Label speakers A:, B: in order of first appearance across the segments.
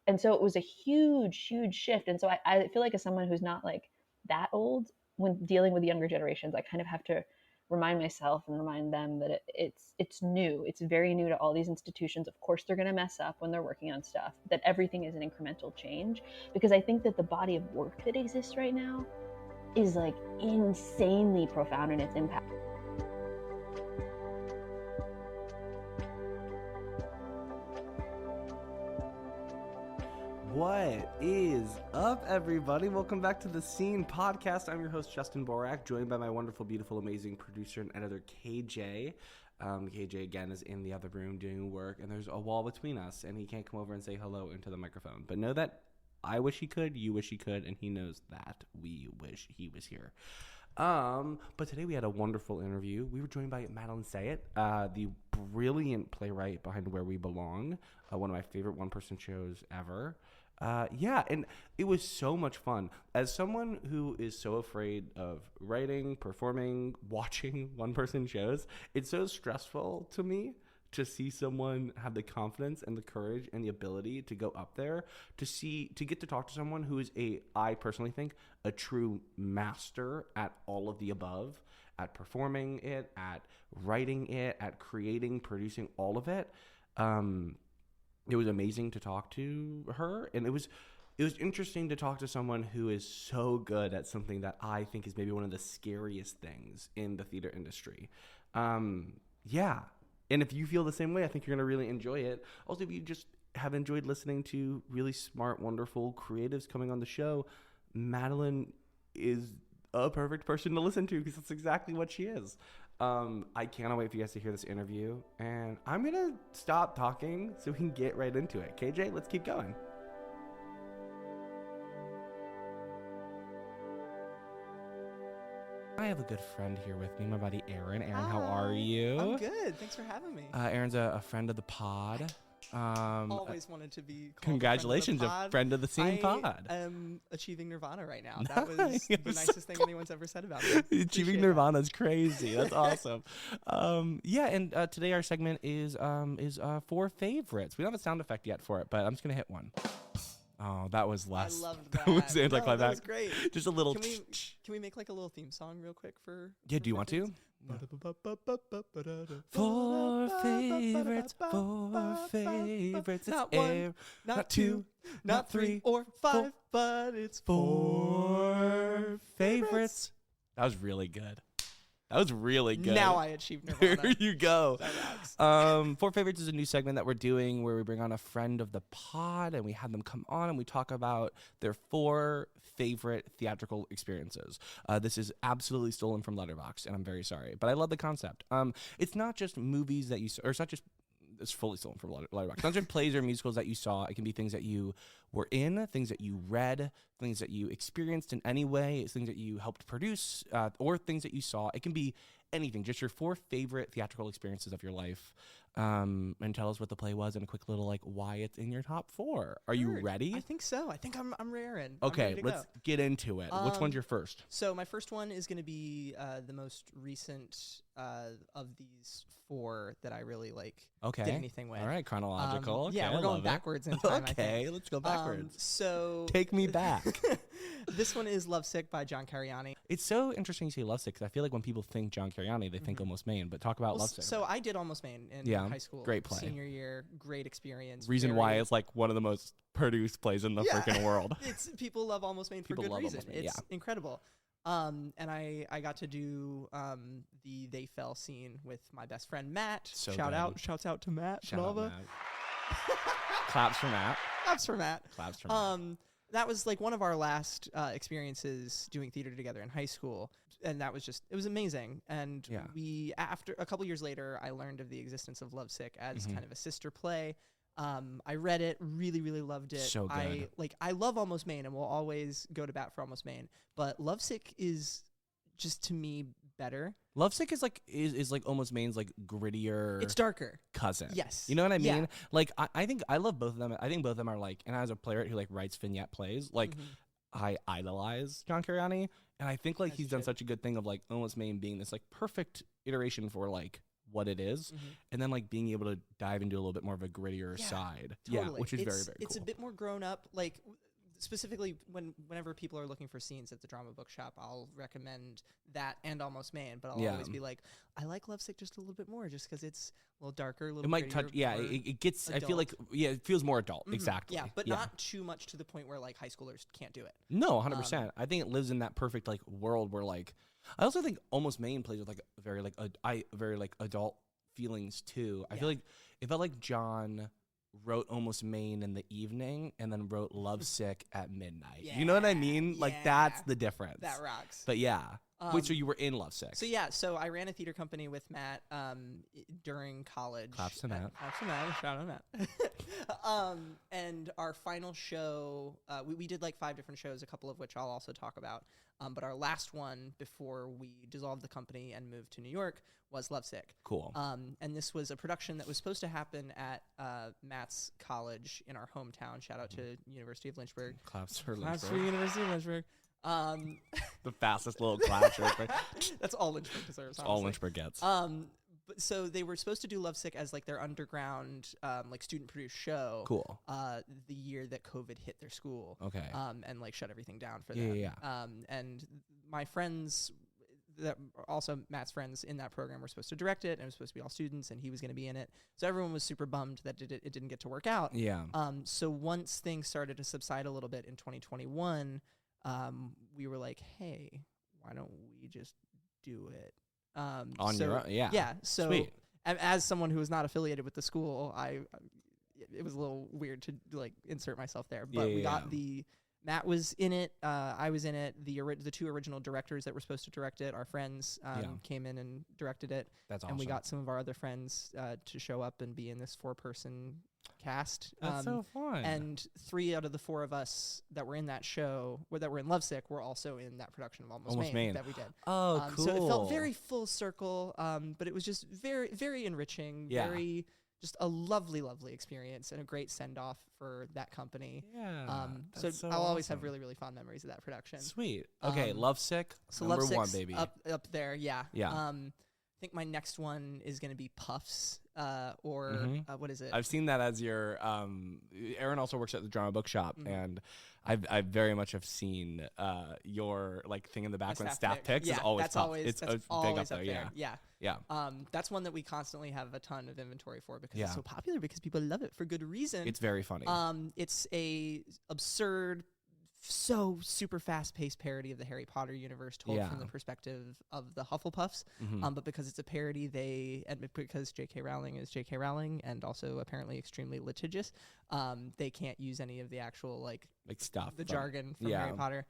A: And so it was a huge shift. And so I feel like as someone who's not like that old, when dealing with younger generations, I kind of have to remind myself and remind them that it's new. It's very new to all these institutions. Of course, they're going to mess up when they're working on stuff. That everything is an incremental change, because I think that the body of work that exists right now is like insanely profound in its impact.
B: What is up, everybody? Welcome back to the Scene Podcast. I'm your host, Justin Borak, joined by my wonderful, beautiful, amazing producer and editor, KJ. KJ, again, is in the other room doing work, and there's a wall between us, and he can't come over and say hello into the microphone. But know that I wish he could, you wish he could, and he knows that we wish he was here. But today we had a wonderful interview. We were joined by Madeline Sayet, the brilliant playwright behind Where We Belong, one of my favorite one-person shows ever. And it was so much fun. As someone who is so afraid of writing, performing, watching one-person shows, it's so stressful to me to see someone have the confidence and the courage and the ability to go up there, to get to talk to someone who is I personally think, a true master at all of the above, at performing it, at writing it, at creating, producing, all of it. It was amazing to talk to her, and it was interesting to talk to someone who is so good at something that I think is maybe one of the scariest things in the theater industry. And if you feel the same way, I think you're going to really enjoy it. Also, if you just have enjoyed listening to really smart, wonderful creatives coming on the show, Madeline is a perfect person to listen to because that's exactly what she is. I cannot wait for you guys to hear this interview, and I'm going to stop talking so we can get right into it. KJ, let's keep going. I have a good friend here with me, my buddy Aaron. Aaron, how are you?
C: I'm good. Thanks for having me.
B: Aaron's a friend of the pod.
C: Always wanted to be called
B: congratulations,
C: a
B: friend of the Scene pod.
C: I am achieving Nirvana right now. That was the nicest thing anyone's ever said about me.
B: Achieving Nirvana is crazy. That's awesome. Today our segment is four favorites. We don't have a sound effect yet for it, but I'm just gonna hit one. Oh, that was less.
C: I loved that.
B: That was anticlimactic.
C: That was great.
B: Just a little.
C: Can we make like a little theme song real quick for?
B: Yeah, do you want to?
C: Four
B: favorites, four favorites.
C: Not one, not two, not three or five, but it's four favorites.
B: That was really good. That was really good.
C: Now I achieved Nirvana.
B: There you go.
C: That rocks.
B: Four Favorites is a new segment that we're doing where we bring on a friend of the pod and we have them come on and we talk about their four favorite theatrical experiences. This is absolutely stolen from Letterboxd, and I'm very sorry, but I love the concept. It's not just movies that you, or it's not just, it's fully stolen from Letterboxd. It's not just plays or musicals that you saw. It can be things that you were in, things that you read, things that you experienced in any way, it's things that you helped produce, or things that you saw. It can be anything, just your four favorite theatrical experiences of your life. And tell us what the play was and a quick little like why it's in your top four. Are you ready?
C: I think so. I think I'm raring.
B: Okay, let's get into it. Which one's your first?
C: So my first one is going to be the most recent of these four that I really did anything with.
B: All right, chronological. Okay,
C: yeah, we're going backwards in time.
B: Okay, let's go backwards.
C: So
B: take me back.
C: This one is Lovesick by John Cariani.
B: It's so interesting you say Lovesick because I feel like when people think John Cariani, they think Almost Maine. But talk about Lovesick.
C: So I did Almost Maine in high school.
B: Great play.
C: Senior year, great experience.
B: Reason why it's like one of the most produced plays in the freaking world.
C: It's people love Almost Maine for good reason. It's incredible. And I got to do the They Fell scene with my best friend Matt.
B: So
C: Shouts out to Matt.
B: Shout out Matt. Claps for Matt.
C: Claps for Matt.
B: Claps for Matt.
C: That was like one of our last experiences doing theater together in high school. And that was it was amazing. And we, after a couple years later, I learned of the existence of Lovesick as kind of a sister play. I read it, really, really loved it.
B: So good.
C: I love Almost Maine and will always go to bat for Almost Maine. But Lovesick is just, to me, better.
B: Lovesick is like Almost Maine's like grittier.
C: It's darker.
B: Cousin.
C: Yes.
B: You know what I mean?
C: Yeah.
B: Like I think I love both of them. I think both of them are like, and as a playwright who like writes vignette plays, like I idolize John Cariani, and I think like he's done such a good thing of like Almost Maine being this like perfect iteration for like what it is, and then like being able to dive into a little bit more of a grittier side.
C: Totally.
B: Yeah, which is very, very
C: It's
B: cool.
C: a bit more grown up. Like specifically whenever people are looking for scenes at the drama bookshop, I'll recommend that and Almost Maine, but I'll always be like, I like Lovesick just a little bit more, just because it's a little darker, a little.
B: It might touch. Yeah, it gets.
C: Adult.
B: I feel like it feels more adult. Exactly.
C: Yeah, but not too much to the point where like high schoolers can't do it.
B: No, 100%. I think it lives in that perfect like world where like I also think Almost Maine plays with like very like adult feelings too. I feel like it felt like John wrote Almost Maine in the evening and then wrote Lovesick at midnight. You know what I mean? Like that's the difference.
C: That rocks.
B: But yeah. Wait, so you were in Lovesick?
C: So I ran a theater company with Matt during college.
B: Claps to Matt.
C: Claps to Matt. Shout out Matt. And our final show, we did like 5 different shows, a couple of which I'll also talk about. But our last one before we dissolved the company and moved to New York was Lovesick.
B: Cool.
C: And this was a production that was supposed to happen at Matt's college in our hometown. Shout out to University of Lynchburg.
B: Claps for
C: Claps for
B: Lynchburg.
C: University of Lynchburg.
B: The fastest little clap.
C: That's all Lynchburg deserves.
B: All Lynchburg gets.
C: But so they were supposed to do Lovesick as like their underground, like student produced show.
B: Cool.
C: The year that COVID hit their school.
B: Okay.
C: And like shut everything down for them.
B: Yeah.
C: And my friends, that also Matt's friends in that program, were supposed to direct it, and it was supposed to be all students, and he was going to be in it. So everyone was super bummed that it didn't get to work out.
B: Yeah.
C: So once things started to subside a little bit in 2021, we were like, hey, why don't we just do it?
B: On your own, yeah.
C: Yeah. So
B: Sweet.
C: As someone who was not affiliated with the school, it was a little weird to like insert myself there. But we got Matt was in it. I was in it. The 2 original directors that were supposed to direct it, our friends, came in and directed it.
B: That's awesome.
C: And we got some of our other friends to show up and be in this 4-person cast.
B: That's so fun.
C: And 3 out of the 4 of us that were in that show, that were in Lovesick, were also in that production of Almost Maine that we did.
B: Oh, cool.
C: So it felt very full circle, but it was just very, very enriching, very just a lovely, lovely experience and a great send-off for that company.
B: Yeah.
C: So I'll always have really, really fond memories of that production.
B: Sweet. Okay, Lovesick,
C: so
B: number
C: Lovesick's
B: 1, baby.
C: Up there, yeah.
B: Yeah.
C: I think my next one is going to be Puffs, or what is it?
B: I've seen that as your. Aaron also works at the drama bookshop, and I very much have seen your like thing in the back when staff picks is always tough. It's big up there. Yeah.
C: That's one that we constantly have a ton of inventory for because it's so popular, because people love it for good reason.
B: It's very funny.
C: It's a absurd, so super fast-paced parody of the Harry Potter universe told from the perspective of the Hufflepuffs. But because it's a parody, and because J.K. Rowling is J.K. Rowling and also apparently extremely litigious, they can't use any of the actual like
B: stuff,
C: the jargon from Harry Potter.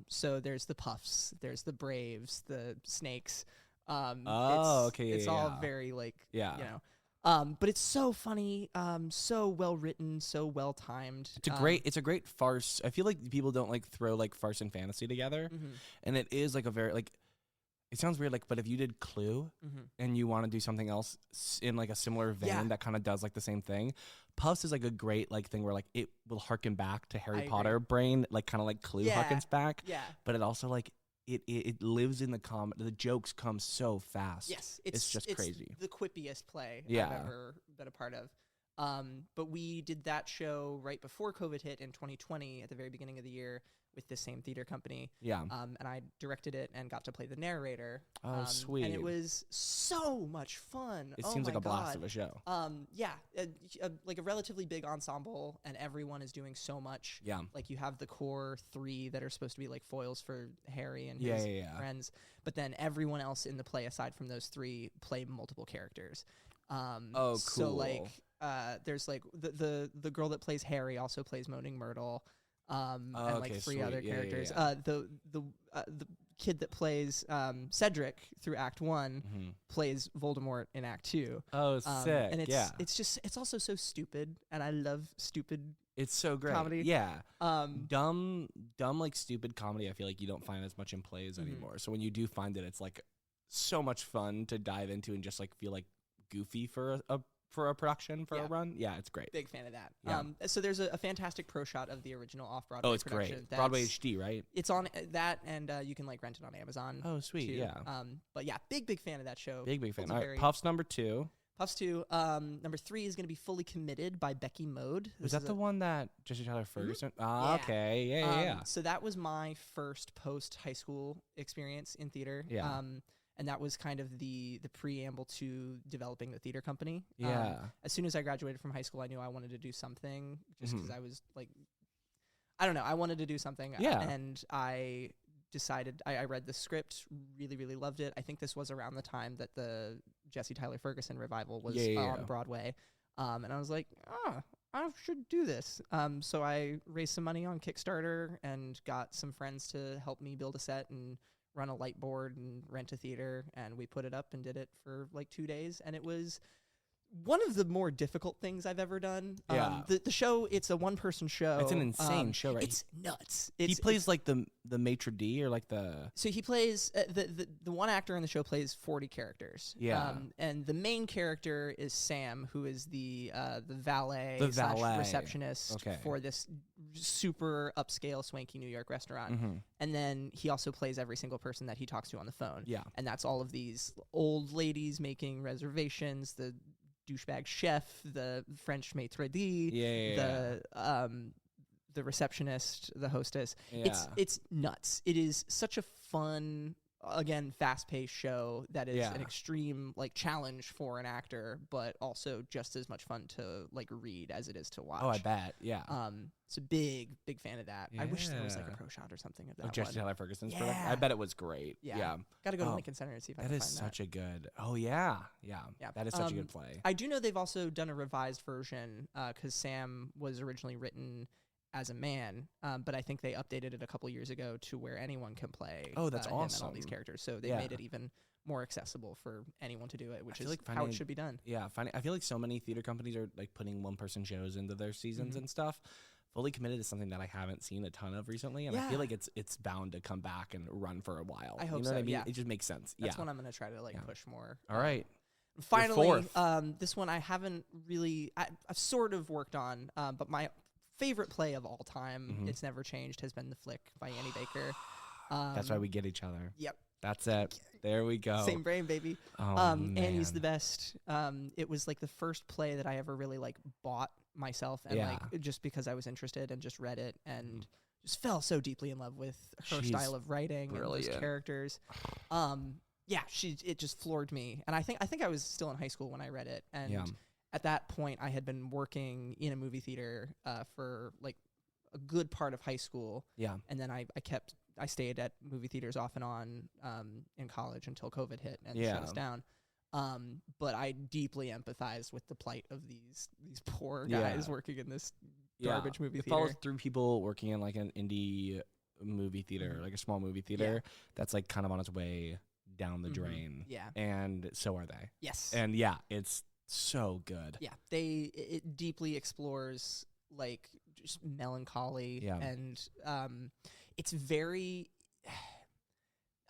C: So there's the Puffs, there's the Braves, the Snakes. It's all very like you know. But it's so funny, so well written, so well timed.
B: It's a great farce. I feel like people don't like throw like farce and fantasy together, and it is like a very like. It sounds weird, like, but if you did Clue and you want to do something else in like a similar vein that kind of does like the same thing, Puffs is like a great like thing where like it will harken back to Harry Potter brain, like kind of like Clue harkens back. Yeah, but it also like. It lives in the the jokes come so fast.
C: Yes,
B: it's just crazy.
C: The quippiest play I've ever been a part of. But we did that show right before COVID hit in 2020 at the very beginning of the year with the same theater company. Yeah. And I directed it and got to play the narrator.
B: Oh, sweet.
C: And it was so much fun.
B: It seems like a blast of a show.
C: Like a relatively big ensemble, and everyone is doing so much. Yeah. Like you have the core 3 that are supposed to be like foils for Harry and his friends, but then everyone else in the play aside from those 3 play multiple characters.
B: Cool.
C: So like, there's like the girl that plays Harry also plays Moaning Myrtle. And like 3 other characters. The kid that plays Cedric through Act 1 plays Voldemort in Act 2.
B: Oh, sick!
C: And it's also so stupid, and I love stupid.
B: It's so great.
C: Comedy.
B: Yeah. Dumb like stupid comedy. I feel like you don't find as much in plays anymore. So when you do find it, it's like so much fun to dive into and just like feel like goofy for for a production for
C: Yeah.
B: a run. Yeah, it's great.
C: Big fan of that.
B: Yeah.
C: So there's a fantastic pro shot of the original off-Broadway
B: Oh, it's
C: production.
B: great.
C: That's-
B: Broadway HD, right?
C: It's on that, and you can like rent it on Amazon.
B: Oh, sweet.
C: too.
B: Yeah.
C: But yeah, big fan of that show.
B: Big fan.
C: Holds a
B: All right,
C: very-
B: Puffs number 2.
C: Puffs 2. Number 3 is going to be Fully Committed by Becky Mode.
B: Was that the one that Jesse Tyler Ferguson?
C: Yeah.
B: Okay. Yeah.
C: So that was my first post-high school experience in theater.
B: Yeah.
C: And that was kind of the preamble to developing the theater company.
B: Yeah.
C: As soon as I graduated from high school, I knew I wanted to do something just because
B: Mhm.
C: I was like, I don't know, I wanted to do something.
B: Yeah.
C: And I decided, I read the script, really loved it. I think this was around the time that the Jesse Tyler Ferguson revival was on Broadway. And I was like, I should do this. So I raised some money on Kickstarter and got some friends to help me build a set and run a light board and rent a theater. And we put it up and did it for like 2 days. And it was one of the more difficult things I've ever done.
B: Yeah.
C: The show, it's a one-person show.
B: It's an insane show, right?
C: It's nuts.
B: He plays like the maitre d' or like the...
C: So he plays, the one actor in the show plays 40 characters.
B: Yeah.
C: And the main character is Sam, who is the valet
B: The
C: slash
B: valet.
C: receptionist
B: Okay.
C: for this super upscale, swanky New York restaurant.
B: Mhm.
C: And then he also plays every single person that he talks to on the phone.
B: Yeah.
C: And that's all of these old ladies making reservations, the douchebag chef, the French maitre d', the receptionist, the hostess.
B: Yeah.
C: It's nuts. It is such a fun, again, fast-paced show that is an extreme like challenge for an actor, but also just as much fun to like read as it is to watch.
B: Oh, I bet. Yeah.
C: It's a big fan of that. I wish there was like a
B: Yeah.
C: pro shot or something of that.
B: Of Jesse
C: one.
B: Tyler Ferguson's
C: Yeah.
B: production. I bet it was great. Yeah.
C: Got to go to
B: Oh,
C: Lincoln Center and see if I
B: That
C: can
B: is
C: find
B: such
C: that.
B: a good... Oh, yeah. Yeah. That is such a good play.
C: I do know they've also done a revised version because Sam was originally written as a man, but I think they updated it a couple years ago to where anyone can play.
B: Oh, that's
C: him and all
B: awesome.
C: these characters, so they
B: Yeah.
C: made it even more accessible for anyone to do it, which
B: feel
C: is
B: like
C: how it
B: finding-
C: should be done.
B: Yeah, I feel like so many theater companies are like putting one-person shows into their seasons
C: Mhm.
B: and stuff. Fully Committed is something that I haven't seen a ton of recently, and I
C: Yeah.
B: feel like it's bound to come back and run for a while.
C: I hope
B: you know
C: so,
B: what I mean?
C: yeah.
B: It just makes sense.
C: That's
B: yeah.
C: one I'm going to try to like
B: Yeah.
C: push more.
B: All right.
C: Finally,
B: fourth.
C: this one I haven't really, I've sort of worked on, but my favorite play of all time,
B: Mhm.
C: it's never changed, has been The Flick by Annie Baker.
B: That's why we get each other.
C: Yep.
B: That's it. There we go.
C: Same brain, baby.
B: Oh,
C: Annie's the
B: man.
C: best. It was like the first play that I ever really like bought myself, and
B: Yeah.
C: like just because I was interested and just read it and just fell so deeply in love with her
B: She's
C: style of writing and
B: brilliant.
C: those characters. Yeah, it just floored me, and I think I was still in high school when I read it, and
B: Yeah.
C: at that point I had been working in a movie theater for like a good part of high school.
B: Yeah.
C: And then I stayed at movie theaters off and on in college until COVID hit and shut us down. But I deeply empathize with the plight of these poor guys working in this garbage movie
B: it
C: theater.
B: follows through people working in like an indie movie theater, like a small movie theater that's like kind of on its way down the drain.
C: Yeah.
B: And so are they.
C: Yes.
B: And yeah, it's so good.
C: Yeah. It deeply explores like just melancholy and it's very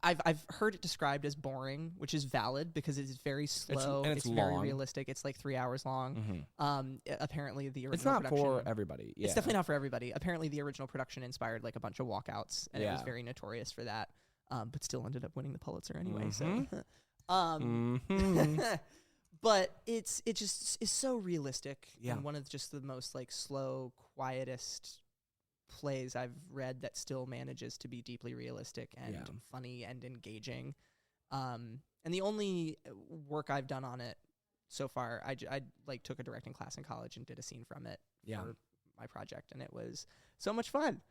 C: I've heard it described as boring, which is valid because it is very slow.
B: It's
C: very
B: long.
C: realistic. It's like 3 hours long. Apparently the original
B: It's not
C: production,
B: for everybody. Yeah.
C: It's definitely not for everybody. Apparently the original production inspired like a bunch of walkouts, and it was
B: Yeah.
C: very notorious for that. But still ended up winning the Pulitzer anyway. So,
B: Mhm.
C: but it just is so realistic.
B: Yeah.
C: And one of just the most like slow, quietest plays I've read that still manages to be deeply realistic and funny and engaging. And the only work I've done on it so far, I like took a directing class in college and did a scene from it for my project, and it was so much fun.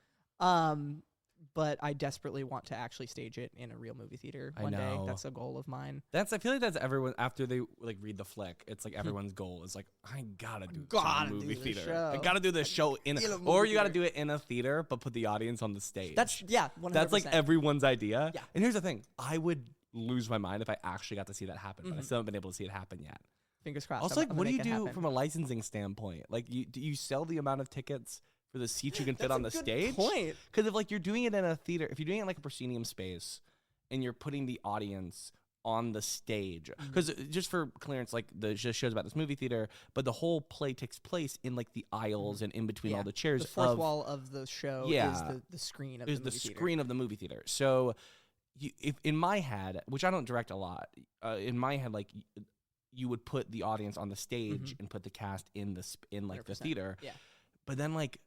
C: But I desperately want to actually stage it in a real movie theater one day. That's a goal of mine.
B: I feel like that's everyone after they like read the flick. It's like everyone's goal is like, I gotta do
C: Gotta
B: movie
C: do the
B: theater.
C: show.
B: I gotta do this show in
C: In a
B: or
C: movie
B: you gotta
C: theater.
B: do it in a theater, but put the audience on the stage.
C: That's 100%.
B: That's like everyone's idea.
C: Yeah.
B: And here's the thing, I would lose my mind if I actually got to see that happen, but I still haven't been able to see it happen yet.
C: Fingers crossed.
B: Also, like,
C: I'm
B: what do
C: gonna
B: you
C: make it
B: do
C: happen.
B: from a licensing standpoint? Like, do you sell the amount of tickets for the seats you can fit
C: That's
B: on
C: a
B: the
C: good
B: stage?
C: point.
B: Because if like you're doing it in a theater, if you're doing it in like a proscenium space, and you're putting the audience on the stage, because just for clearance, like the show's about this movie theater, but the whole play takes place in like the aisles and in between all the chairs.
C: The fourth wall of the show is the screen of the movie theater.
B: Screen of the movie theater. So if in my head, which I don't direct a lot, in my head, like you would put the audience on the stage and put the cast in the the theater.
C: Yeah.
B: But then like,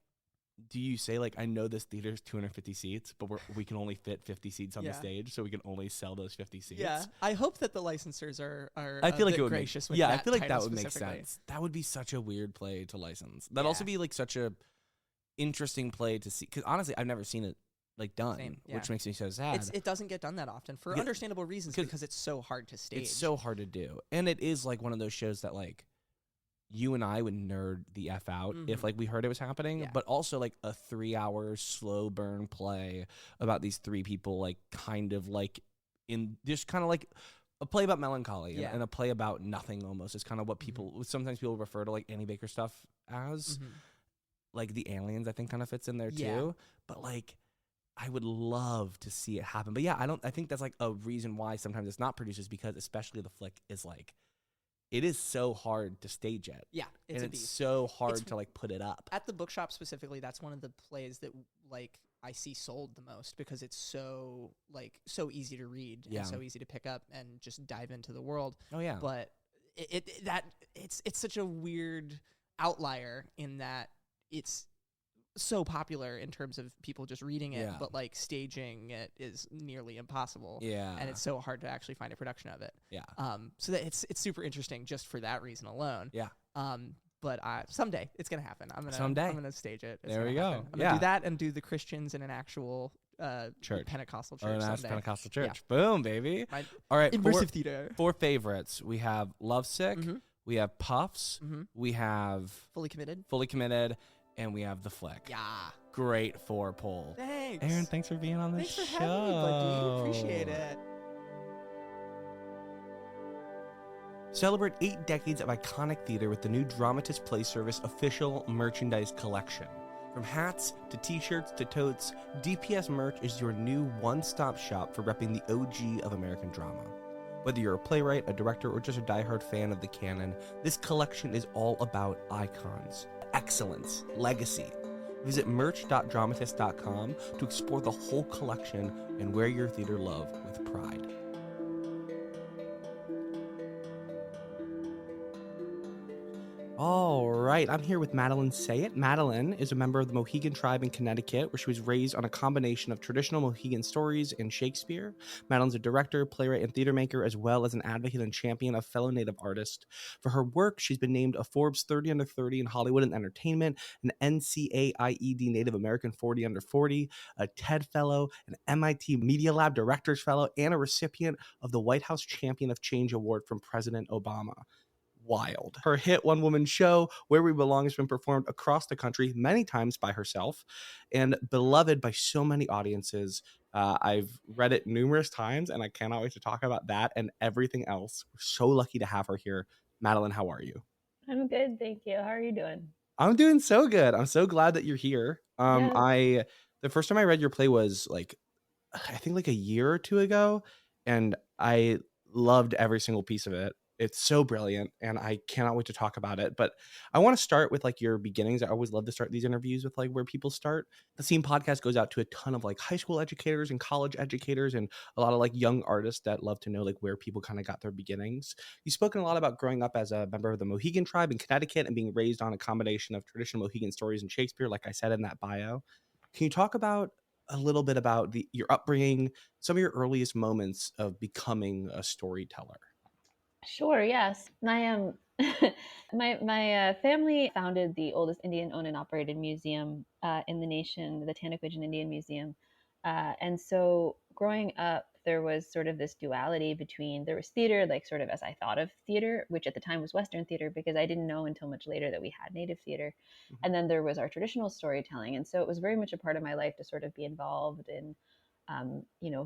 B: do you say like, I know this theater's 250 seats, but we can only fit 50 seats on the stage, so we can only sell those 50 seats?
C: Yeah, I hope that the licensors are
B: I feel like it would
C: gracious
B: make,
C: with that
B: I feel like that would make
C: specifically.
B: sense. That would be such a weird play to license. That'd also be like such a interesting play to see, because honestly, I've never seen it like done, which makes me so sad.
C: It doesn't get done that often for understandable reasons, because it's so hard to stage.
B: It's so hard to do, and it is like one of those shows that like you and I would nerd the F out if like we heard it was happening, but also like a 3-hour slow burn play about these 3 people, like kind of like in just kind of like a play about melancholy and a play about nothing almost is kind of what people, sometimes people refer to like Annie Baker stuff as. Like the Aliens, I think kind of fits in there too. But like, I would love to see it happen. But yeah, I think that's like a reason why sometimes it's not produced, is because especially the flick is like, it is so hard to stage it.
C: Yeah,
B: it's so hard to like put it up.
C: At the bookshop specifically, that's one of the plays that like I see sold the most, because it's so easy to read and so easy to pick up and just dive into the world.
B: Oh yeah.
C: But it's such a weird outlier in that it's so popular in terms of people just reading it, but like staging it is nearly impossible.
B: Yeah.
C: And it's so hard to actually find a production of it.
B: Yeah.
C: So that it's super interesting just for that reason alone.
B: Yeah.
C: But someday it's gonna happen. I'm gonna stage it.
B: There we go.
C: I'm gonna do that and do the Christians in an actual
B: church,
C: Pentecostal church.
B: Pentecostal church. Boom, baby.
C: All right, immersive theater.
B: 4 favorites. We have Lovesick. We have Puffs. We have
C: Fully
B: Committed. And we have The Flick.
C: Yeah.
B: Great 4 poll.
C: Thanks.
B: Aaron, thanks for being on the show.
C: Thanks for having me, buddy. Appreciate it.
B: Celebrate 8 decades of iconic theater with the new Dramatist Play Service official merchandise collection. From hats to t-shirts to totes, DPS merch is your new one-stop shop for repping the OG of American drama. Whether you're a playwright, a director, or just a diehard fan of the canon, this collection is all about icons, excellence, legacy. Visit merch.dramatist.com to explore the whole collection and wear your theater love with pride. All right, I'm here with Madeline Sayet. Madeline is a member of the Mohegan tribe in Connecticut, where she was raised on a combination of traditional Mohegan stories and Shakespeare. Madeline's a director, playwright, and theater maker, as well as an advocate and champion of fellow Native artists. For her work, she's been named a Forbes 30 Under 30 in Hollywood and Entertainment, an NCAIED Native American 40 Under 40, a TED Fellow, an MIT Media Lab Directors Fellow, and a recipient of the White House Champion of Change Award from President Obama. Wild. Her hit one-woman show, Where We Belong, has been performed across the country many times by herself and beloved by so many audiences. I've read it numerous times, and I cannot wait to talk about that and everything else. We're so lucky to have her here. Madeline, how are you?
A: I'm good, thank you. How are you doing?
B: I'm doing so good. I'm so glad that you're here. The first time I read your play was like, I think like a year or 2 ago, and I loved every single piece of it. It's so brilliant, and I cannot wait to talk about it. But I want to start with like your beginnings. I always love to start these interviews with like where people start. The Scene podcast goes out to a ton of like high school educators and college educators and a lot of like young artists that love to know like where people kind of got their beginnings. You've spoken a lot about growing up as a member of the Mohegan tribe in Connecticut and being raised on a combination of traditional Mohegan stories and Shakespeare, like I said in that bio. Can you talk about a little bit about your upbringing, some of your earliest moments of becoming a storyteller?
A: Sure, yes. My family founded the oldest Indian-owned and operated museum in the nation, the Tanaquidgeon Indian Museum. And so growing up, there was sort of this duality between, there was theater, like sort of as I thought of theater, which at the time was Western theater, because I didn't know until much later that we had Native theater. And then there was our traditional storytelling. And so it was very much a part of my life to sort of be involved in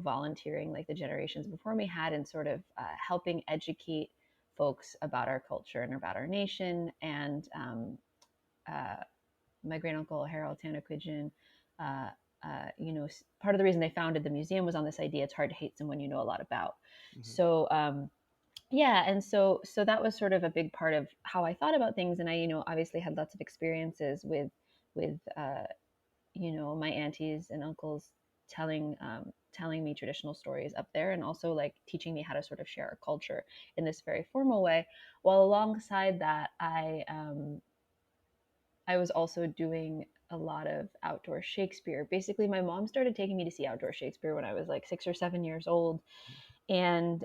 A: volunteering like the generations before me had, and sort of helping educate folks about our culture and about our nation. And my great uncle Harold Tanaquidgeon part of the reason they founded the museum was on this idea: it's hard to hate someone you know a lot about.
B: Mm-hmm.
A: So yeah, and so that was sort of a big part of how I thought about things, and I obviously had lots of experiences with my aunties and uncles telling me traditional stories up there, and also like teaching me how to sort of share our culture in this very formal way. While alongside that, I was also doing a lot of outdoor Shakespeare. Basically, my mom started taking me to see outdoor Shakespeare when I was like 6 or 7 years old. And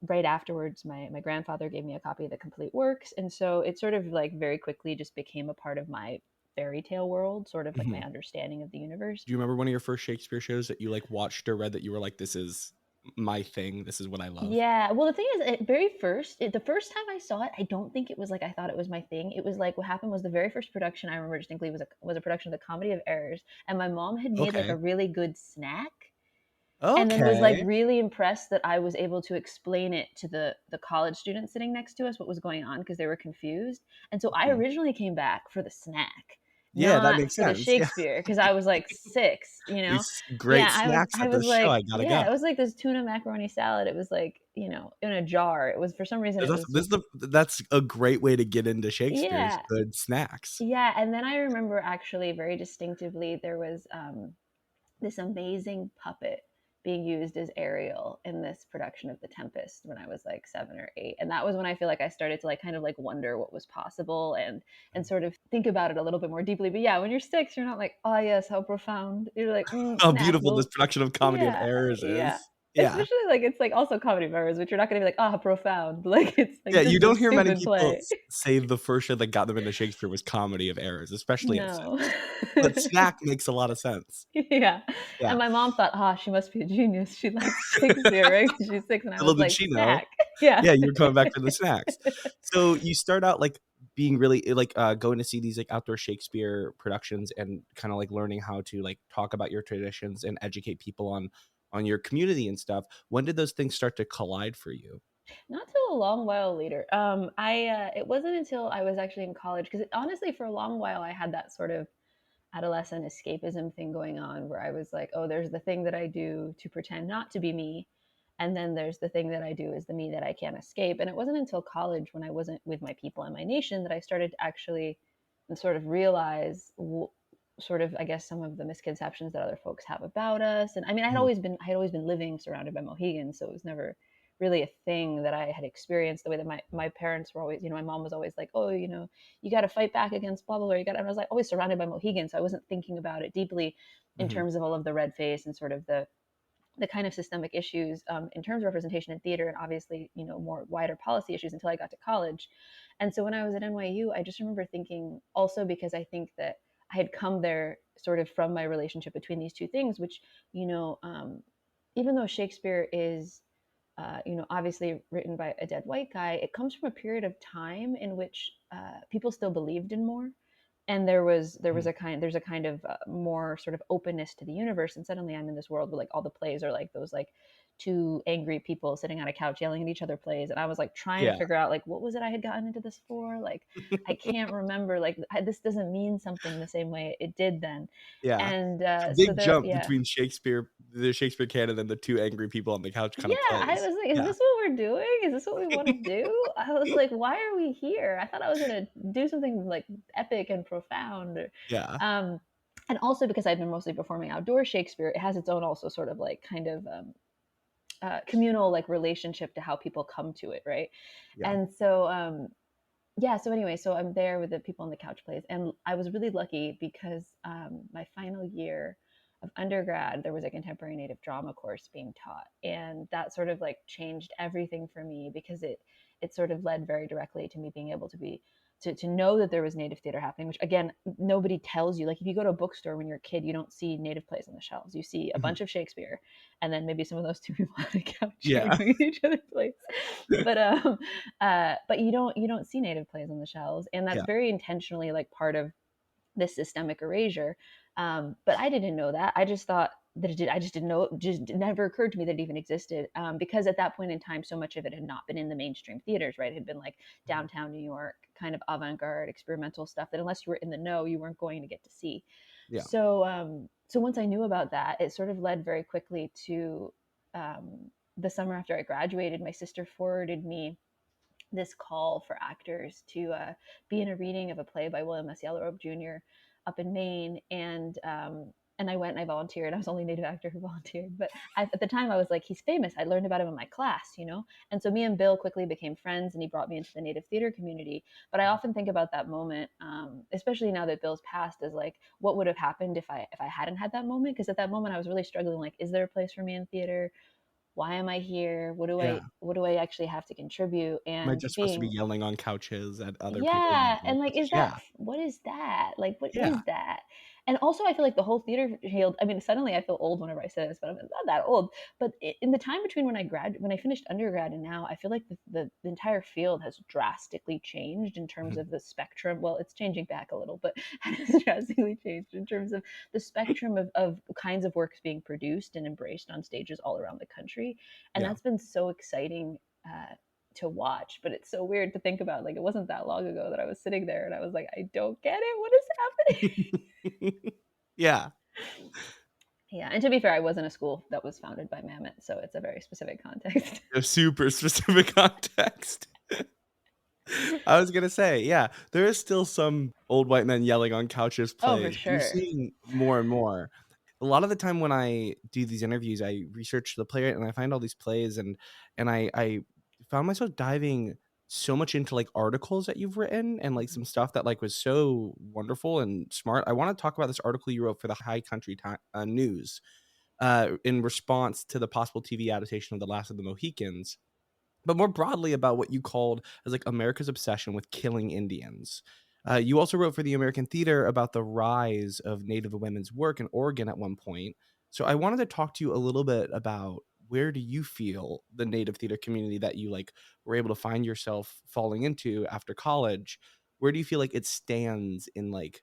A: right afterwards, my grandfather gave me a copy of the complete works. And so it sort of like very quickly just became a part of my fairy tale world, sort of like my
B: Mm-hmm.
A: understanding of the universe.
B: Do you remember one of your first Shakespeare shows that you like watched or read that you were like, this is my thing, this is what I love?
A: Yeah. Well, the thing is, the first time I saw it, I don't think it was like I thought it was my thing. It was like what happened was the very first production I remember distinctly was a production of the Comedy of Errors, and my mom had made like
B: Okay.
A: a really good snack, and then was like
B: Okay.
A: really impressed that I was able to explain it to the college students sitting next to us what was going on because they were confused. And so I
B: Mhm.
A: originally came back for the snack,
B: Yeah, that
A: not
B: makes
A: for the
B: sense. Yeah.
A: Shakespeare, because I was like 6.
B: These great
A: Yeah,
B: snacks
A: I
B: at
A: was
B: this show,
A: like,
B: I gotta
A: yeah,
B: go.
A: it was like this tuna macaroni salad. It was like, in a jar. It was for some reason it was just
B: That's a great way to get into Shakespeare's
A: yeah.
B: good snacks.
A: Yeah, and then I remember actually very distinctively there was this amazing puppet being used as Ariel in this production of The Tempest when I was like 7 or 8, and that was when I feel like I started to like kind of like wonder what was possible and sort of think about it a little bit more deeply. But yeah, when you're 6, you're not like, oh yes, how profound. You're like,
B: How
A: snack.
B: beautiful this
A: Well,
B: production of Comedy of
A: yeah,
B: Errors
A: yeah.
B: is. Yeah.
A: Especially like it's like also comedy of errors, which you're not going to be like, ah, oh, profound. Like it's like
B: Yeah,
A: this
B: you
A: is a
B: don't hear many
A: stupid
B: people
A: play.
B: say the first show that got them into Shakespeare was Comedy of Errors, especially at 6.
A: No.
B: But snack makes a lot of sense.
A: Yeah.
B: Yeah.
A: And my mom thought, "Ah, she must be a genius. She likes Shakespeare, right? 'Cause she's 6." And I
B: Little
A: was
B: did
A: like,
B: she know.
A: "Snack." Yeah.
B: Yeah, you were coming back for the snacks. So you start out like being really like going to see these like outdoor Shakespeare productions and kind of like learning how to like talk about your traditions and educate people on your community and stuff. When did those things start to collide for you?
A: Not till a long while later. I it wasn't until I was actually in college because honestly, for a long while, I had that sort of adolescent escapism thing going on where I was like, oh, there's the thing that I do to pretend not to be me. And then there's the thing that I do is the me that I can't escape. And it wasn't until college when I wasn't with my people and my nation that I started to actually sort of realize sort of, I guess, some of the misconceptions that other folks have about us. And I mean,
B: Mhm.
A: I had always been living surrounded by Mohegan. So it was never really a thing that I had experienced the way that my parents were always, my mom was always like, oh, you got to fight back against blah, blah, blah. And I was like always surrounded by Mohegan. So I wasn't thinking about it deeply in
B: Mhm.
A: terms of all of the red face and sort of the kind of systemic issues in terms of representation in theater and obviously, more wider policy issues until I got to college. And so when I was at NYU, I just remember thinking also because I think that I had come there sort of from my relationship between these two things, which, you know, um, even though Shakespeare is obviously written by a dead white guy, it comes from a period of time in which people still believed in more, and
B: Mhm.
A: there's a kind of more sort of openness to the universe. And suddenly, I'm in this world where like all the plays are like those like two angry people sitting on a couch yelling at each other plays, and I was like trying to
B: Yeah.
A: figure out like what was it I had gotten into this for. Like I can't remember. Like this doesn't mean something the same way it did then.
B: Yeah.
A: And
B: It's a
A: so
B: big
A: there,
B: jump
A: yeah.
B: between the Shakespeare canon and the two angry people on the couch kind
A: Yeah,
B: of
A: I
B: plays.
A: was like, "Is
B: Yeah.
A: this what we're doing? Is this what we want to do?" I was like, "Why are we here?" I thought I was gonna do something like epic and profound.
B: Yeah.
A: Um, and also because I've been mostly performing outdoor Shakespeare, it has its own also sort of like kind of communal like relationship to how people come to it, right?
B: Yeah.
A: And so yeah, so anyway, so I'm there with the people on the couch plays, and I was really lucky because my final year of undergrad, there was a contemporary native drama course being taught, and that sort of like changed everything for me because it sort of led very directly to me being able to be to know that there was native theater happening, which again nobody tells you. Like if you go to a bookstore when you're a kid, you don't see native plays on the shelves. You see a
B: Mhm.
A: bunch of Shakespeare, and then maybe some of those two people on the couch
B: Yeah.
A: arguing each other's plays. But but you don't see native plays on the shelves, and that's
B: Yeah.
A: very intentionally like part of this systemic erasure. But I didn't know that. I just thought that it did. I just didn't know. It just it never occurred to me that it even existed because at that point in time, so much of it had not been in the mainstream theaters. Right, it had been like
B: Mhm.
A: downtown New York, kind of avant-garde experimental stuff that unless you were in the know, you weren't going to get to see.
B: Yeah.
A: So once I knew about that, it sort of led very quickly to the summer after I graduated. My sister forwarded me this call for actors to be in a reading of a play by William S. Yellowrobe Jr. up in Maine, and I went and I volunteered. I was the only Native actor who volunteered, but at the time I was like, he's famous. I learned about him in my class, you know. And so me and Bill quickly became friends, and he brought me into the Native theater community. But I often think about that moment, especially now that Bill's passed, as like, what would have happened if I hadn't had that moment? Because at that moment I was really struggling. Like, is there a place for me in theater? Why am I here?
B: Yeah.
A: What do I actually have to contribute?
B: Am I
A: And
B: just supposed to be
A: being
B: yelling on couches at other people?
A: yeah, and like, is that
B: Yeah.
A: what is that? Like, what
B: Yeah.
A: is that? And also, I feel like the whole theater field. I mean, suddenly I feel old whenever I say this, but I'm not that old. But in the time between when I finished undergrad and now, I feel like the entire field has drastically changed in terms
B: Mhm.
A: of the spectrum. Well, it's changing back a little, but has drastically changed in terms of the spectrum of kinds of works being produced and embraced on stages all around the country, and
B: Yeah.
A: that's been so exciting. To watch, but it's so weird to think about. Like, it wasn't that long ago that I was sitting there and I was like, I don't get it. What is happening?
B: Yeah.
A: Yeah, and to be fair, I was in a school that was founded by Mammoth, so it's a very specific context.
B: A super specific context. I was gonna say, yeah, there is still some old white men yelling on couches
A: Oh, for
B: plays. You're
A: sure.
B: seeing more and more. A lot of the time when I do these interviews, I research the playwright and I find all these plays, and I found myself diving so much into like articles that you've written and like some stuff that like was so wonderful and smart. I want to talk about this article you wrote for the High Country News in response to the possible TV adaptation of The Last of the Mohicans, but more broadly about what you called as like America's obsession with killing Indians. You also wrote for the American Theater about the rise of Native women's work in Oregon at one point. So I wanted to talk to you a little bit about where do you feel the Native theater community that you like were able to find yourself falling into after college, where do you feel like it stands in like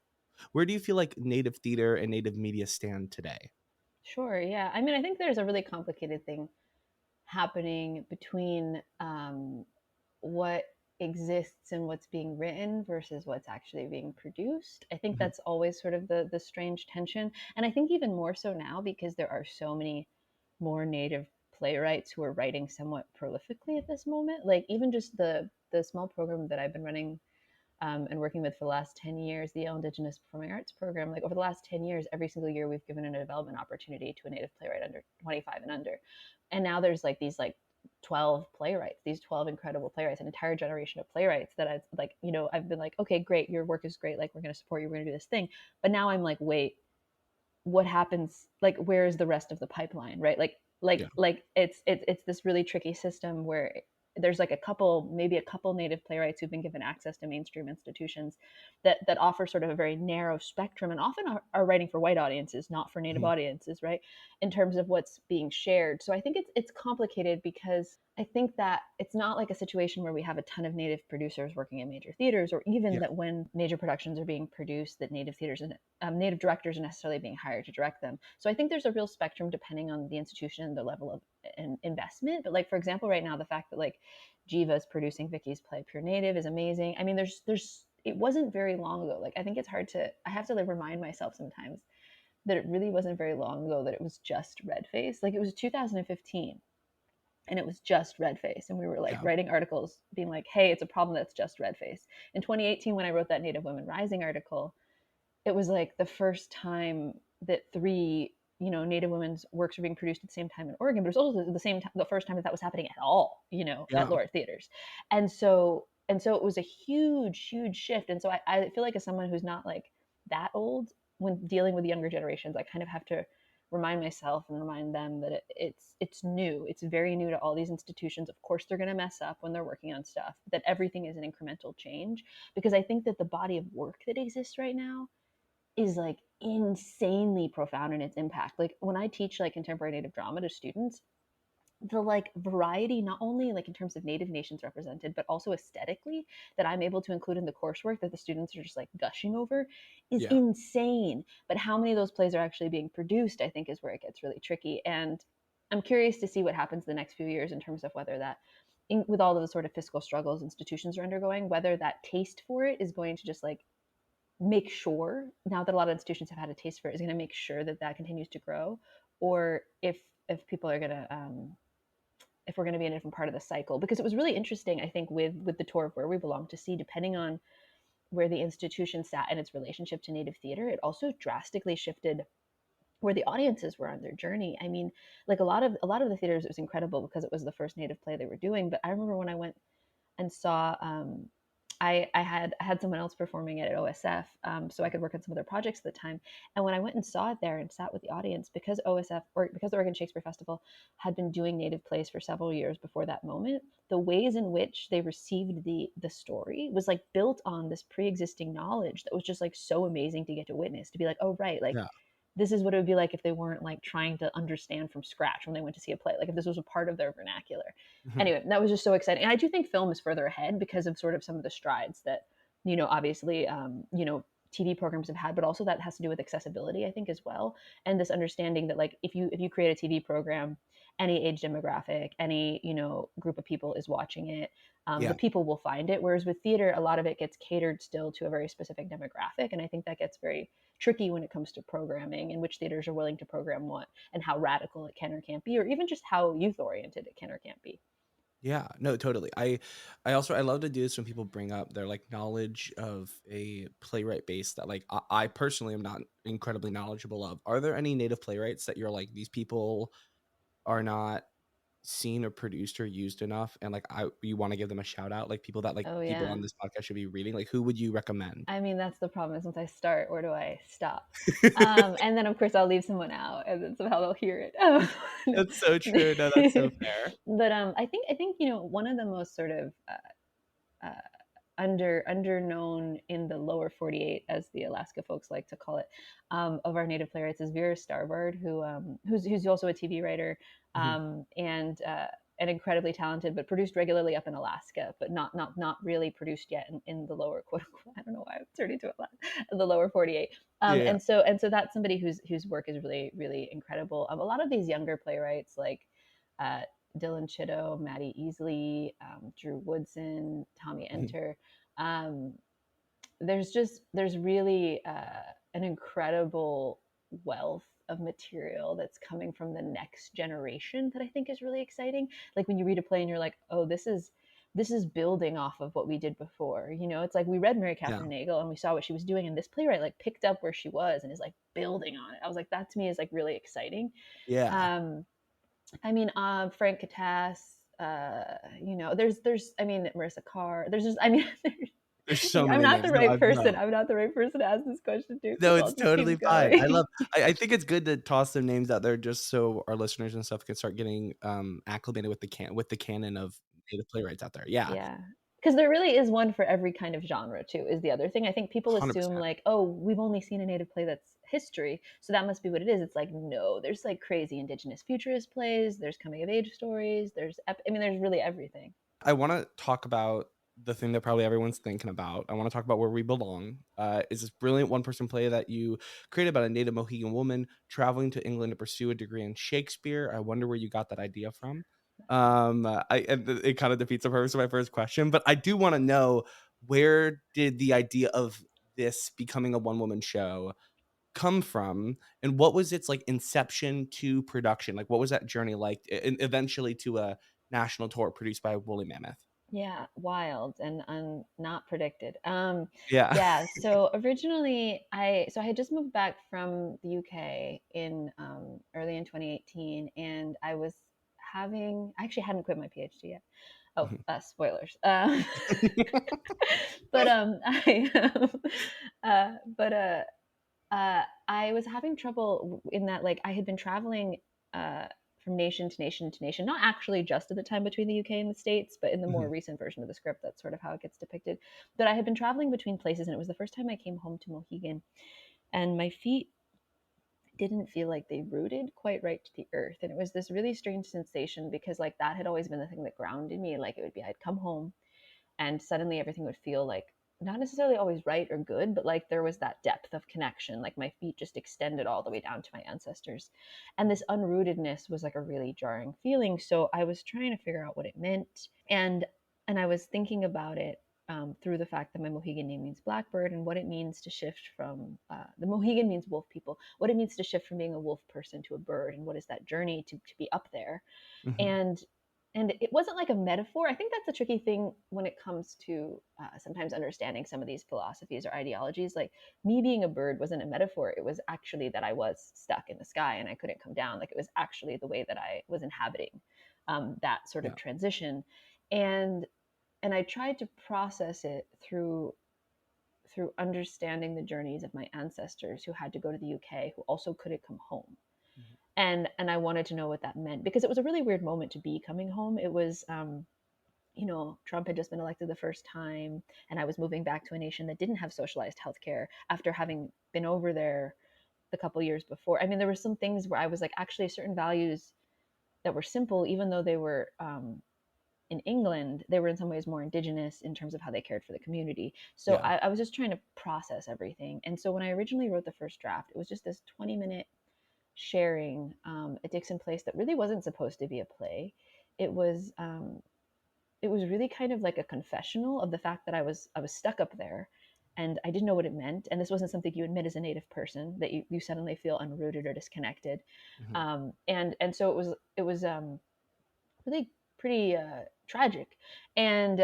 B: where do you feel like Native theater and Native media stand today?
A: Sure, yeah. I mean, I think there's a really complicated thing happening between what exists and what's being written versus what's actually being produced. I think
B: Mhm.
A: that's always sort of the strange tension, and I think even more so now because there are so many more native playwrights who are writing somewhat prolifically at this moment. Like, even just the small program that I've been running and working with for the last 10 years, the Indigenous Performing Arts Program, like over the last 10 years, every single year we've given a development opportunity to a Native playwright under 25 and under. And now there's like these like 12 playwrights, these 12 incredible playwrights, an entire generation of playwrights that I've like, you know, I've been like, okay, great, your work is great. Like, we're going to support you. We're going to do this thing. But now I'm like, wait, what happens? Like, where is the rest of the pipeline? Right.
B: Yeah.
A: Like it's this really tricky system where there's like maybe a couple native playwrights who've been given access to mainstream institutions that offer sort of a very narrow spectrum and often are writing for white audiences, not for native
B: Mhm.
A: audiences, right? In terms of what's being shared. So I think it's complicated because I think that it's not like a situation where we have a ton of native producers working in major theaters, or even
B: Yeah.
A: that when major productions are being produced, that native theaters and native directors are necessarily being hired to direct them. So I think there's a real spectrum depending on the institution and the level of investment. But like, for example, right now, the fact that like Jiva is producing Vicky's play Pure Native is amazing. I mean, there's it wasn't very long ago. Like, I think it's hard to I have to like remind myself sometimes that it really wasn't very long ago that it was just red face. Like, it was 2015 and it was just red face, and we were like
B: Yeah.
A: writing articles being like, hey, it's a problem that's just red face. In 2018, when I wrote that Native Women Rising article, it was like the first time that three, you know, Native women's works were being produced at the same time in Oregon, but it was also the same time, the first time that that was happening at all, you know, at
B: Yeah.
A: lower theaters. And so it was a huge shift. And so I feel like, as someone who's not like that old, when dealing with younger generations, I kind of have to remind myself and remind them that it's new. It's very new to all these institutions. Of course, they're going to mess up when they're working on stuff, but that everything is an incremental change. Because I think that the body of work that exists right now is like insanely profound in its impact. Like, when I teach like contemporary native drama to students, the like variety, not only like in terms of native nations represented, but also aesthetically, that I'm able to include in the coursework that the students are just like gushing over, is
B: Yeah.
A: insane. But how many of those plays are actually being produced, I think, is where it gets really tricky. And I'm curious to see what happens the next few years in terms of whether that, with all of the sort of fiscal struggles institutions are undergoing, whether that taste for it is going to just like make sure, now that a lot of institutions have had a taste for it, is going to make sure that that continues to grow, or if people are going to if we're going to be in a different part of the cycle. Because it was really interesting, I think, with the tour of Where We Belong, to see, depending on where the institution sat in its relationship to Native theater, it also drastically shifted where the audiences were on their journey. I mean, like a lot of the theaters, it was incredible because it was the first Native play they were doing. But I remember when I went and saw, I had someone else performing it at OSF, so I could work on some other projects at the time. And when I went and saw it there and sat with the audience, because OSF, or because the Oregon Shakespeare Festival had been doing Native plays for several years before that moment, the ways in which they received the story was like built on this pre-existing knowledge that was just like so amazing to get to witness, to be like, oh right, like
B: Yeah.
A: this is what it would be like if they weren't like trying to understand from scratch when they went to see a play, like if this was a part of their vernacular.
B: Mhm.
A: Anyway, that was just so exciting. And I do think film is further ahead because of sort of some of the strides that, obviously, TV programs have had, but also that has to do with accessibility, I think, as well. And this understanding that, like, if you create a TV program, any age demographic, any group of people is watching it,
B: Yeah.
A: the people will find it. Whereas with theater, a lot of it gets catered still to a very specific demographic, and I think that gets very tricky when it comes to programming and which theaters are willing to program what, and how radical it can or can't be, or even just how youth oriented it can or can't be.
B: Yeah, no, totally. I love to do this when people bring up their like knowledge of a playwright base that like I personally am not incredibly knowledgeable of. Are there any native playwrights that you're like these people are not seen or produced or used enough, and like you want to give them a shout out, like people that like
A: Oh
B: people
A: yeah.
B: on this podcast should be reading? Like who would you recommend?
A: I mean, that's the problem, is once I start, where do I stop? And then of course I'll leave someone out, and then somehow they'll hear it. No.
B: That's so true. No, that's so fair.
A: But I think one of the most sort of uh, under known in the lower 48, as the Alaska folks like to call it, of our native playwrights is Vera Starbard, who's also a TV writer,
B: Mhm.
A: and incredibly talented, but produced regularly up in Alaska, but not really produced yet in the lower, quote unquote, I don't know why I'm turning to Alaska, the lower 48.
B: Yeah.
A: And so that's somebody whose work is really really incredible. A lot of these younger playwrights, like uh, Dylan Chitto, Maddie Easley, Drew Woodson, Tommy
B: Mhm.
A: Enter. Um, there's really an incredible wealth of material that's coming from the next generation that I think is really exciting. Like when you read a play and you're like, oh, this is building off of what we did before. It's like we read Mary
B: Yeah.
A: Catherine Nagel and we saw what she was doing, and this playwright like picked up where she was and is like building on it. I was like, that to me is like really exciting.
B: Yeah.
A: Um, I mean, Frank Katas, there's, I mean, Marissa Carr. There's just, I mean,
B: There's so
A: I'm
B: many
A: not the
B: names. No,
A: right
B: I
A: person.
B: know.
A: I'm not the right person to ask this question to,
B: No,
A: so
B: it's
A: I'll just
B: totally
A: keep
B: fine.
A: going.
B: I think it's good to toss some names out there just so our listeners and stuff can start getting acclimated with the canon of native playwrights out there. Yeah.
A: Yeah. Because there really is one for every kind of genre, too, is the other thing. I think people assume,
B: 100%.
A: like, oh, we've only seen a native play that's history, so that must be what it is. It's like, no, there's like crazy indigenous futurist plays, there's coming of age stories, I mean, there's really everything.
B: I want to talk about the thing that probably everyone's thinking about. I want to talk about Where We Belong. Is this brilliant one person play that you created about a native Mohegan woman traveling to England to pursue a degree in Shakespeare. I wonder where you got that idea from. It kind of defeats the purpose of my first question, but I do want to know, where did the idea of this becoming a one woman show come from, and what was its like inception to production? Like what was that journey like, and eventually to a national tour produced by Woolly Mammoth?
A: Yeah, wild and not predicted.
B: Yeah.
A: Yeah, so originally I had just moved back from the UK in early in 2018, and I actually hadn't quit my PhD yet. Oh,
B: Mhm.
A: spoilers. But uh, but I was having trouble in that, like, I had been traveling uh, from nation to nation to nation, not actually just at the time between the UK and the States, but in the more
B: Mhm.
A: recent version of the script, that's sort of how it gets depicted. But I had been traveling between places, and it was the first time I came home to Mohegan, and my feet didn't feel like they rooted quite right to the earth. And it was this really strange sensation because, like, that had always been the thing that grounded me. Like, it would be, I'd come home and suddenly everything would feel like not necessarily always right or good, but like there was that depth of connection. Like my feet just extended all the way down to my ancestors. And this unrootedness was like a really jarring feeling. So I was trying to figure out what it meant. And I was thinking about it through the fact that my Mohegan name means blackbird, and what it means to shift from the Mohegan means wolf people, what it means to shift from being a wolf person to a bird, and what is that journey to be up there.
B: Mm-hmm.
A: And it wasn't like a metaphor. I think that's a tricky thing when it comes to sometimes understanding some of these philosophies or ideologies. Like, me being a bird wasn't a metaphor. It was actually that I was stuck in the sky and I couldn't come down. Like, it was actually the way that I was inhabiting that sort of
B: Yeah.
A: transition. And and I tried to process it through understanding the journeys of my ancestors who had to go to the UK, who also couldn't come home.
B: Mm-hmm.
A: And I wanted to know what that meant, because it was a really weird moment to be coming home. It was Trump had just been elected the first time, and I was moving back to a nation that didn't have socialized healthcare after having been over there the couple years before. I mean, there were some things where I was like, actually, certain values that were simple, even though they were in England, they were in some ways more indigenous in terms of how they cared for the community. So
B: Yeah.
A: I was just trying to process everything. And so when I originally wrote the first draft, it was just this 20-minute sharing at Dixon Place that really wasn't supposed to be a play. It was it was really kind of like a confessional of the fact that I was stuck up there, and I didn't know what it meant. And this wasn't something you admit as a Native person, that you suddenly feel unrooted or disconnected.
B: Mm-hmm.
A: And so it was really pretty tragic. And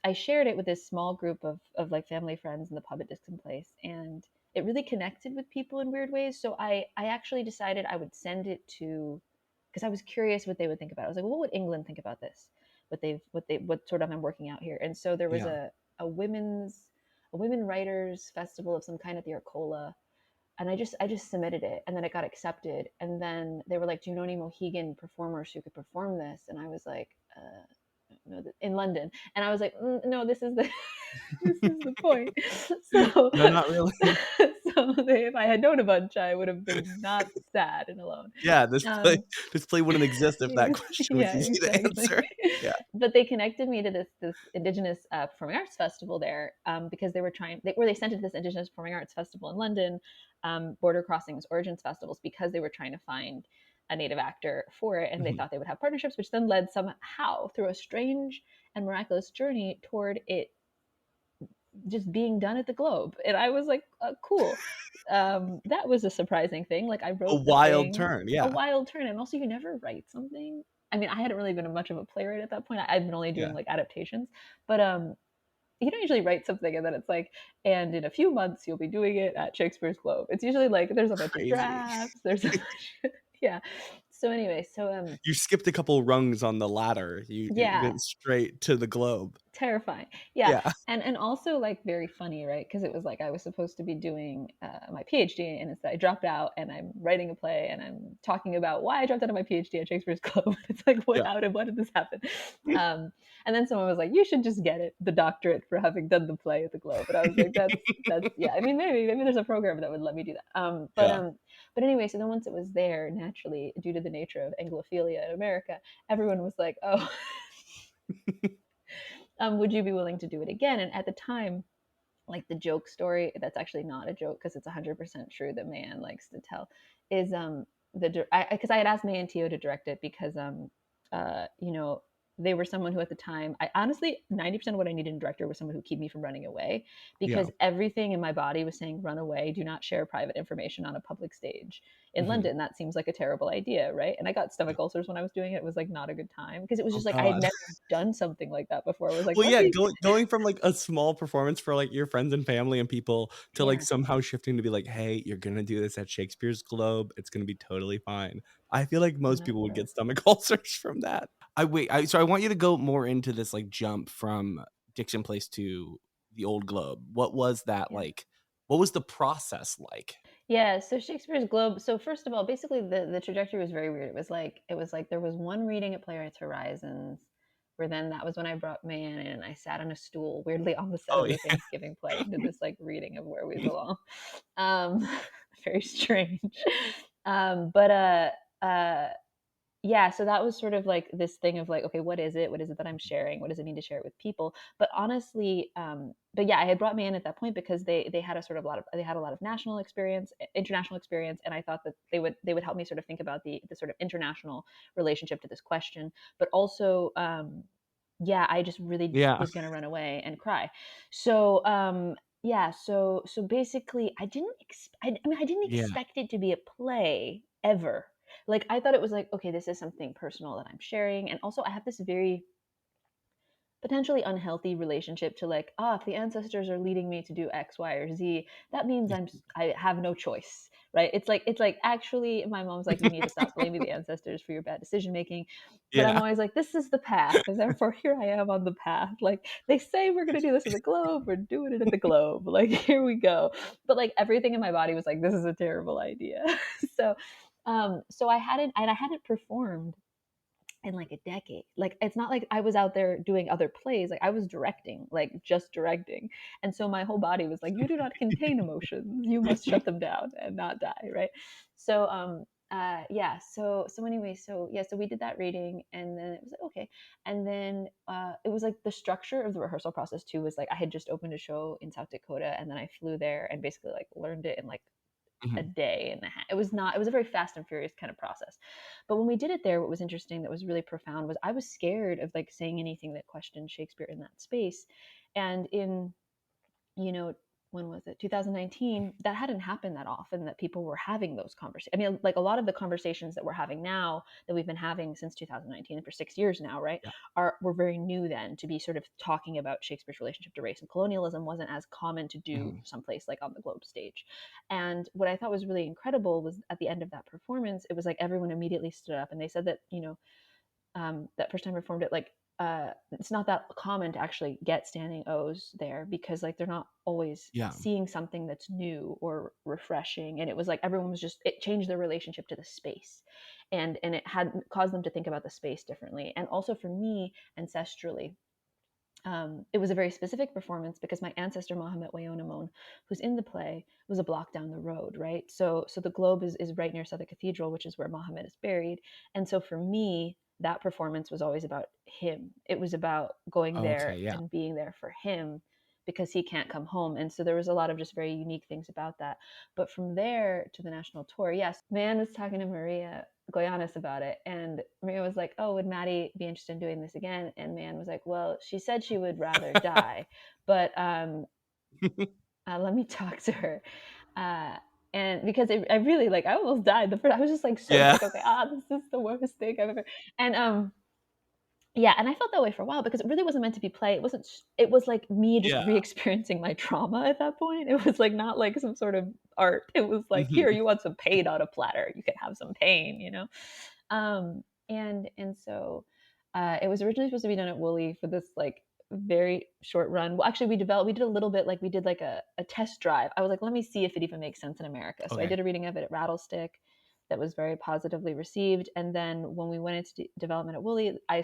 A: I shared it with this small group of like family friends in the pub at Dixon Place, and it really connected with people in weird ways. So I actually decided I would send it to, because I was curious what they would think about it. I was like, well, what would England think about this? What sort of I'm working out here. And so there was
B: Yeah.
A: a women writers festival of some kind at the Arcola, and I just submitted it, and then it got accepted. And then they were like, "Do you know any Mohegan performers who could perform this?" And I was like, "No, in London." And I was like, "No, this is the this is the point." So,
B: No, not really.
A: if I had known a bunch, I would have been not sad and alone.
B: Yeah,
A: Um,
B: this play wouldn't exist if that question was
A: yeah,
B: easy to
A: exactly.
B: answer. Yeah.
A: But they connected me to this Indigenous performing arts festival there, because they were they sent it to this Indigenous performing arts festival in London, Border Crossings Origins festivals, because they were trying to find a Native actor for it, and they
B: Mm-hmm.
A: thought they would have partnerships, which then led somehow through a strange and miraculous journey toward it just being done at the Globe. And I was like, cool. That was a surprising thing. Like, I
B: A
A: wrote the
B: wild
A: thing,
B: turn.
A: a
B: Yeah.
A: wild turn. And also, you never write something. I mean, I hadn't really been much of a playwright at that point. I'd been only doing
B: Yeah.
A: like adaptations, but you don't usually write something and then it's like, and in a few months you'll be doing it at Shakespeare's Globe. It's usually like there's a bunch of
B: Crazy.
A: drafts. There's a bunch yeah. So anyway, so
B: You skipped a couple rungs on the ladder. You
A: yeah,
B: went straight to the globe.
A: terrifying. Yeah.
B: Yeah.
A: And also like very funny, right? Because it was like I was supposed to be doing my PhD, and instead I dropped out, and I'm writing a play, and I'm talking about why I dropped out of my PhD at Shakespeare's Globe. It's like,
B: Yeah.
A: what did this happen? And then someone was like, you should just get the doctorate for having done the play at the Globe. And I was like, that's yeah. I mean, maybe there's a program that would let me do that.
B: Yeah.
A: But anyway, so then once it was there, naturally, due to the nature of Anglophilia in America, everyone was like, oh, would you be willing to do it again? And at the time, like, the joke story that's actually not a joke, because it's 100% true, that Mayan likes to tell, is because I had asked May and Tio to direct it, because you know, they were someone who at the time, I honestly, 90% of what I needed in a director was someone who would keep me from running away,
B: Yeah.
A: because everything in my body was saying, run away, do not share private information on a public stage in
B: Mm-hmm.
A: London. That seems like a terrible idea, right? And I got
B: Yeah.
A: stomach ulcers when I was doing it. It was like not a good time, because it was
B: Oh
A: just like I had
B: God.
A: never done something like that before. I was like,
B: Well,
A: let
B: yeah,
A: me
B: going from like a small performance for like your friends and family and people to like
A: yeah.
B: somehow shifting to be like, hey, you're gonna do this at Shakespeare's Globe. It's gonna be totally fine. I feel like
A: Oh
B: most
A: no, it
B: people would
A: was.
B: get stomach ulcers from that. So I want you to go more into this like jump from Dixon Place to the Old Globe. What was that
A: Yeah.
B: like? What was the process like?
A: Yeah, so Shakespeare's Globe. So first of all, basically the trajectory was very weird. It was like there was one reading at Playwrights Horizons, where then that was when I brought Man in, and I sat on a stool weirdly on the set
B: Oh
A: of
B: yeah.
A: the Thanksgiving play and did this like reading of Where We Belong. Um, very strange. But yeah, so that was sort of like this thing of like, okay, what is it? What is it that I'm sharing? What does it mean to share it with people? But honestly, but yeah, I had brought me in at that point because they had a lot of national experience, international experience, and I thought that they would help me sort of think about the sort of international relationship to this question, but also yeah, I just really
B: Yeah.
A: was gonna run away and cry. So yeah, so basically I mean I didn't
B: Yeah.
A: expect it to be a play ever. Like I thought it was like, okay, this is something personal that I'm sharing. And also I have this very potentially unhealthy relationship to like, if the ancestors are leading me to do X, Y, or Z, that means I have no choice, right? It's like actually my mom's like, you need to stop blaming the ancestors for your bad decision making. But I'm
B: Yeah.
A: always like, this is the path, and therefore here I am on the path. Like they say we're gonna do this in the globe, we're doing it in the globe. Like here we go. But like everything in my body was like, this is a terrible idea. so so I hadn't performed in like a decade. Like it's not like I was out there doing other plays. Like I was directing, like just directing. And so my whole body was like, you do not contain emotions. You must shut them down and not die, right? So yeah, so anyway, so yeah, so we did that reading and then it was like okay. And then it was like the structure of the rehearsal process too was like I had just opened a show in South Dakota and then I flew there and basically like learned it in like a
B: Mhm.
A: day and a half. It was a very fast and furious kind of process. But when we did it there, what was interesting that was really profound was I was scared of like saying anything that questioned Shakespeare in that space. And in, you know, when was it? 2019, that hadn't happened that often that people were having those conversations. I mean, like a lot of the conversations that we're having now that we've been having since 2019 and for 6 years now, right?
B: Yeah.
A: Were very new then to be sort of talking about Shakespeare's relationship to race and colonialism wasn't as common to do
B: Mhm.
A: someplace like on the globe stage. And what I thought was really incredible was at the end of that performance, it was like everyone immediately stood up and they said that, that first time I performed it, like it's not that common to actually get standing O's there because like they're not always
B: Yeah.
A: seeing something that's new or refreshing. And it was like everyone was just it changed their relationship to the space, and it had caused them to think about the space differently. And also for me, ancestrally, it was a very specific performance because my ancestor Mohammed Wayonamoon, who's in the play, was a block down the road, right? So the globe is right near Southern Cathedral, which is where Mohammed is buried. And so for me, that performance was always about him. It was about going
B: Okay.
A: there
B: Yeah.
A: and being there for him because he can't come home. And so there was a lot of just very unique things about that. But from there to the national tour, yes, man was talking to Maria Goyanis about it. And Maria was like, oh, would Maddie be interested in doing this again? And Man was like, well, she said she would rather die, but let me talk to her. Uh, and because I really like, I almost died. I was just like so
B: Yeah.
A: sick. I was like, this is the worst thing I've ever. And yeah, and I felt that way for a while because it really wasn't meant to be play. It wasn't. It was like me just
B: Yeah.
A: re-experiencing my trauma at that point. It was like not like some sort of art. It was like, here,
B: Mhm.
A: you want some pain on a platter. You can have some pain, and so it was originally supposed to be done at Woolly for this like very short run. Well, actually, we did a little bit like we did like a test drive. I was like, let me see if it even makes sense in America. So I
B: Okay.
A: did a reading of it at Rattlestick that was very positively received. And then when we went into development at Woolly, I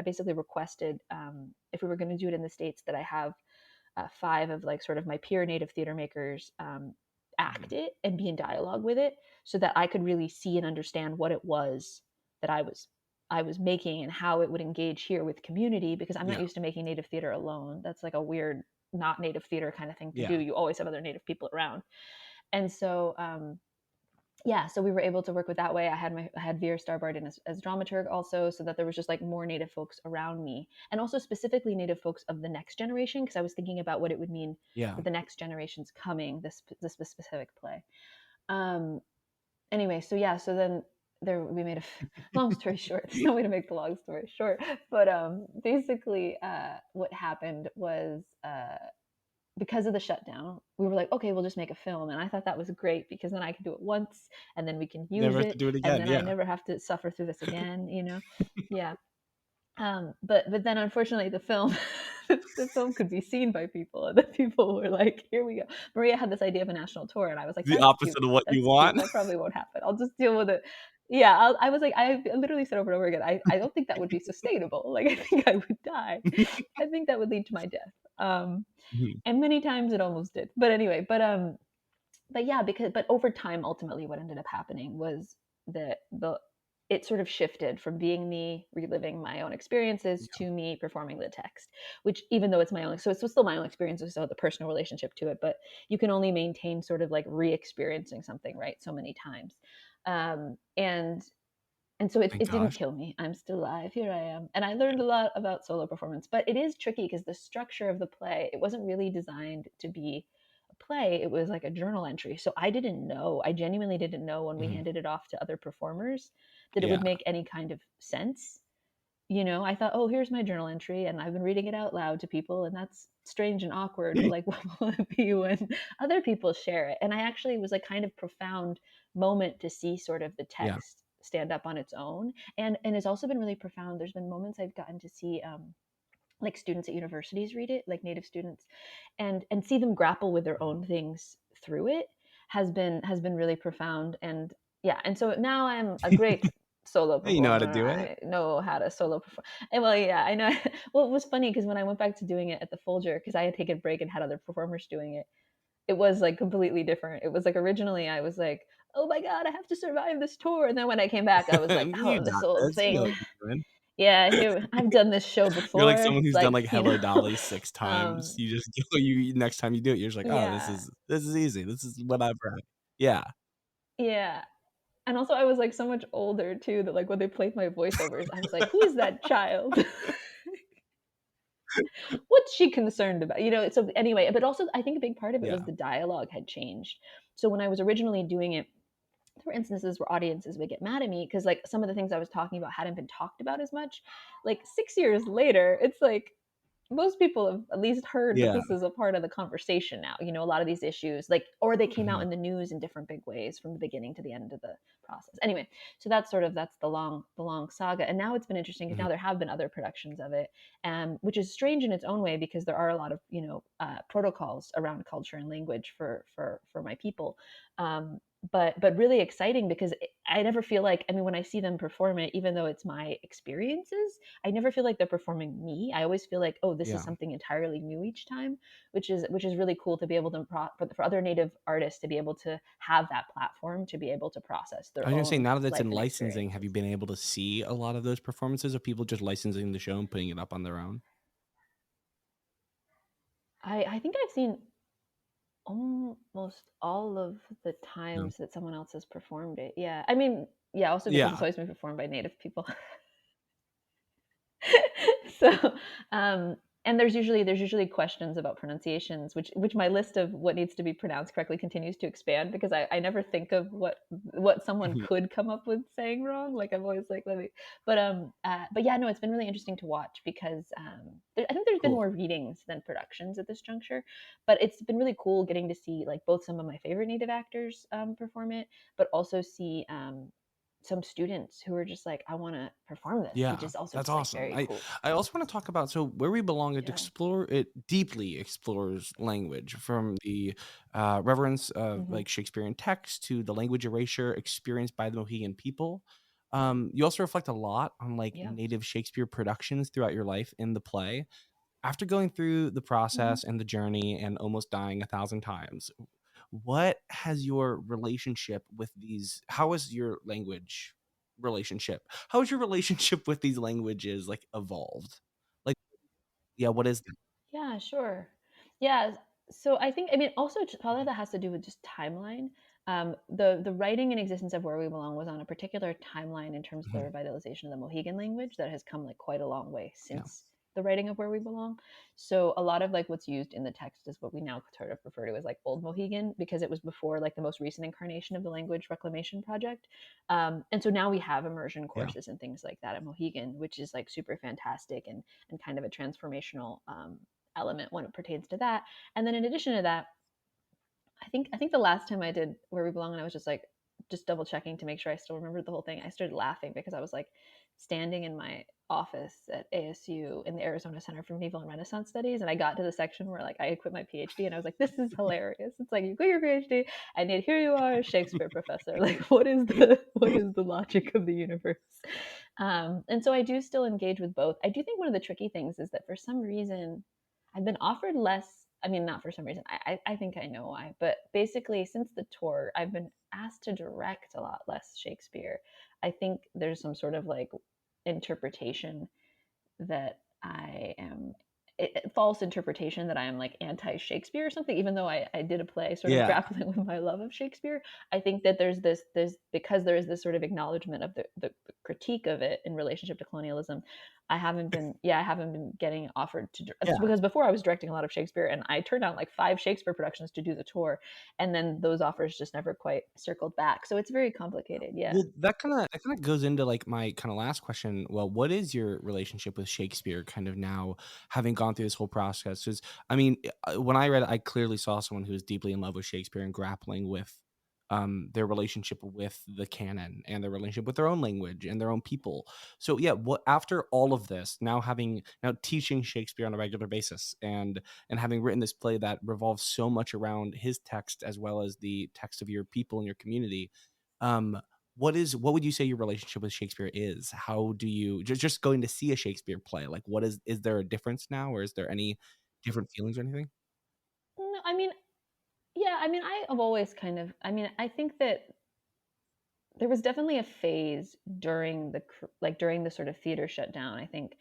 A: basically requested if we were going to do it in the States that I have five of like sort of my peer native theater makers act
B: Mhm.
A: it and be in dialogue with it so that I could really see and understand what it was that I was making and how it would engage here with community because I'm not
B: Yeah.
A: used to making native theater alone. That's like a weird not native theater kind of thing to do.
B: Yeah.
A: You always have other native people around. And so yeah, so we were able to work with that way. I had Vera Starbard in as dramaturg also, so that there was just like more Native folks around me, and also specifically Native folks of the next generation, because I was thinking about what it would mean
B: Yeah.
A: for the next generations coming. This specific play. Um. Anyway, so yeah, so then we made a long story short. There's no way to make the long story short, but basically, what happened was because of the shutdown, we were like, okay, we'll just make a film. And I thought that was great because then I can do it once and then we can use
B: Never have to
A: it.
B: do it
A: And
B: again.
A: then I
B: Yeah.
A: never have to suffer through this again. Yeah. But then unfortunately the film, the film could be seen by people and the people were like, here we go. Maria had this idea of a national tour and I was like,
B: The
A: that's cute.
B: opposite of what you
A: That's cute.
B: want.
A: That probably won't happen. I'll just deal with it. Yeah. I was like, I literally said over and over again, I don't think that would be sustainable. Like, I think I would die. I think that would lead to my death.
B: Mhm.
A: And many times it almost did. But anyway, but yeah, but over time, ultimately, what ended up happening was that the it sort of shifted from being me reliving my own experiences
B: Yeah.
A: to me performing the text, which even though it's my own, so it's still my own experiences, so the personal relationship to it, but you can only maintain sort of like re-experiencing something, right, so many times. And And so
B: Thank
A: it didn't
B: gosh.
A: kill me. I'm still alive. Here I am. And I learned a lot about solo performance, but it is tricky because the structure of the play, it wasn't really designed to be a play. It was like a journal entry. So I genuinely didn't know when we
B: Mhm.
A: handed it off to other performers that it would
B: Yeah.
A: make any kind of sense. I thought, oh, here's my journal entry, and I've been reading it out loud to people, and that's strange and awkward. But like, what will it be when other people share it? And I actually was like kind of profound moment to see sort of the
B: Yeah.
A: text stand up on its own, and it's also been really profound. There's been moments I've gotten to see like students at universities read it, like native students, and see them grapple with their
B: Mhm.
A: own things through it has been really profound. And yeah, and so now I'm a great solo
B: You know how to
A: performer.
B: do it.
A: I know how to solo perform. And well, yeah, I know. Well, it was funny because when I went back to doing it at the Folger, because I had taken a break and had other performers doing it, it was like completely different. It was like originally I was like, oh my god, I have to survive this tour, and then when I came back, I was like,
B: You
A: oh, this
B: got
A: old
B: this. You know what
A: thing.
B: you're doing.
A: Yeah, here I've done this show
B: You're like
A: before.
B: someone
A: It's
B: who's done
A: like
B: like Hello Dolly 6 times.
A: um,
B: You just you next time you do it, you're just like, "Oh, this
A: yeah,
B: is this is easy. This is whatever." Yeah.
A: yeah. And also I was like so much older too that like when they played my voiceovers, I was like, who is that child? What's she concerned about? So anyway, but also I think a big part of it was
B: Yeah.
A: the dialogue had changed. So when I was originally doing it, there were instances where audiences would get mad at me because like some of the things I was talking about hadn't been talked about as much. Like 6 years later, it's like most people have at least heard that
B: Yeah.
A: this is a part of the conversation now. A lot of these issues, like, or they came out
B: Mhm.
A: in the news in different big ways from the beginning to the end of the process. Anyway, so that's the long saga. And now it's been interesting because
B: Mhm.
A: now there have been other productions of it, which is strange in its own way because there are a lot of protocols around culture and language for my people. But really exciting because I never feel like, I mean, when I see them perform it, even though it's my experiences, I never feel like they're performing me. I always feel like, oh, this is
B: Yeah.
A: something entirely new each time, which is really cool to be able to for other Native artists to be able to have that platform to be able to process
B: I
A: their
B: was gonna say,
A: own
B: now that it's
A: life
B: in
A: and
B: licensing, have you
A: experiences.
B: been able to see a lot of those performances of people just licensing the show and putting it up on their own?
A: I think I've seen almost all of the
B: No.
A: times that someone else has performed it. Yeah, I mean, yeah, also because it's
B: Yeah.
A: always been performed by Native people. so um and there's usually questions about pronunciations, which my list of what needs to be pronounced correctly continues to expand because I never think of what someone
B: Mhm.
A: could come up with saying wrong. Like I'm always like, let me. But yeah, no, it's been really interesting to watch because I think there's been
B: Cool.
A: more readings than productions at this juncture, but it's been really cool getting to see like both some of my favorite Native actors perform it, but also see some students who are just like, I want to perform this, which
B: Yeah,
A: is also
B: that's
A: just like
B: awesome.
A: very cool.
B: I also want to talk about, so Where We Belong.
A: Yeah.
B: It deeply explores language, from the reverence of
A: Hmm.
B: like Shakespearean text to the language erasure experienced by the Mohegan people. You also reflect a lot on like
A: Yeah.
B: native Shakespeare productions throughout your life in the play. After going through the
A: Hmm.
B: process and the journey and almost dying 1,000 times, what has your relationship with these? How is your language relationship? How has your relationship with these languages like evolved? Like, yeah, what is that?
A: Yeah, sure. Yeah. So I think, I mean, also part of that has to do with just timeline. The writing and existence of Where We Belong was on a particular timeline in terms of the
B: Mhm.
A: revitalization of the Mohegan language that has come like quite a long way
B: Yeah,
A: since the writing of Where We Belong. So a lot of like what's used in the text is what we now sort of refer to as like Old Mohegan because it was before like the most recent incarnation of the language reclamation project. And so now we have immersion
B: yeah,
A: courses and things like that at Mohegan, which is like super fantastic and kind of a transformational element when it pertains to that. And then in addition to that, I think the last time I did Where We Belong, and I was just double checking to make sure I still remembered the whole thing. I started laughing because I was like standing in my office at ASU in the Arizona Center for Medieval and Renaissance Studies, and I got to the section where like I had quit my PhD, and I was like, "This is hilarious!" It's like you quit your PhD, and yet here you are, a Shakespeare professor. Like, what is the logic of the universe? And so I do still engage with both. I do think one of the tricky things is that for some reason I've been offered less. I mean, not for some reason. I think I know why. But basically, since the tour, I've been asked to direct a lot less Shakespeare. I think there's some sort of like interpretation that I am. False interpretation that I am like anti Shakespeare or something, even though I did a play sort of
B: yeah,
A: grappling with my love of Shakespeare. I think that there's because there is this sort of acknowledgement of the critique of it in relationship to colonialism, I haven't been getting offered to,
B: Yeah.
A: because before I was directing a lot of Shakespeare, and I turned down like 5 Shakespeare productions to do the tour, and then those offers just never quite circled back. So it's very complicated. Yeah.
B: Well, that kind of goes into like my kind of last question. Well, what is your relationship with Shakespeare kind of now, having gone through this whole process? Because I mean, when I read it, I clearly saw someone who was deeply in love with Shakespeare and grappling with their relationship with the canon and their relationship with their own language and their own people. So yeah, what after all of this, now teaching Shakespeare on a regular basis and having written this play that revolves so much around his text as well as the text of your people and your community. Um, what would you say your relationship with Shakespeare is? How do you just going to see a Shakespeare play? Like, is there a difference now, or is there any different feelings or anything?
A: No, I mean, yeah, I mean, I have always kind of, I mean, I think that there was definitely a phase during during the sort of theater shutdown. I think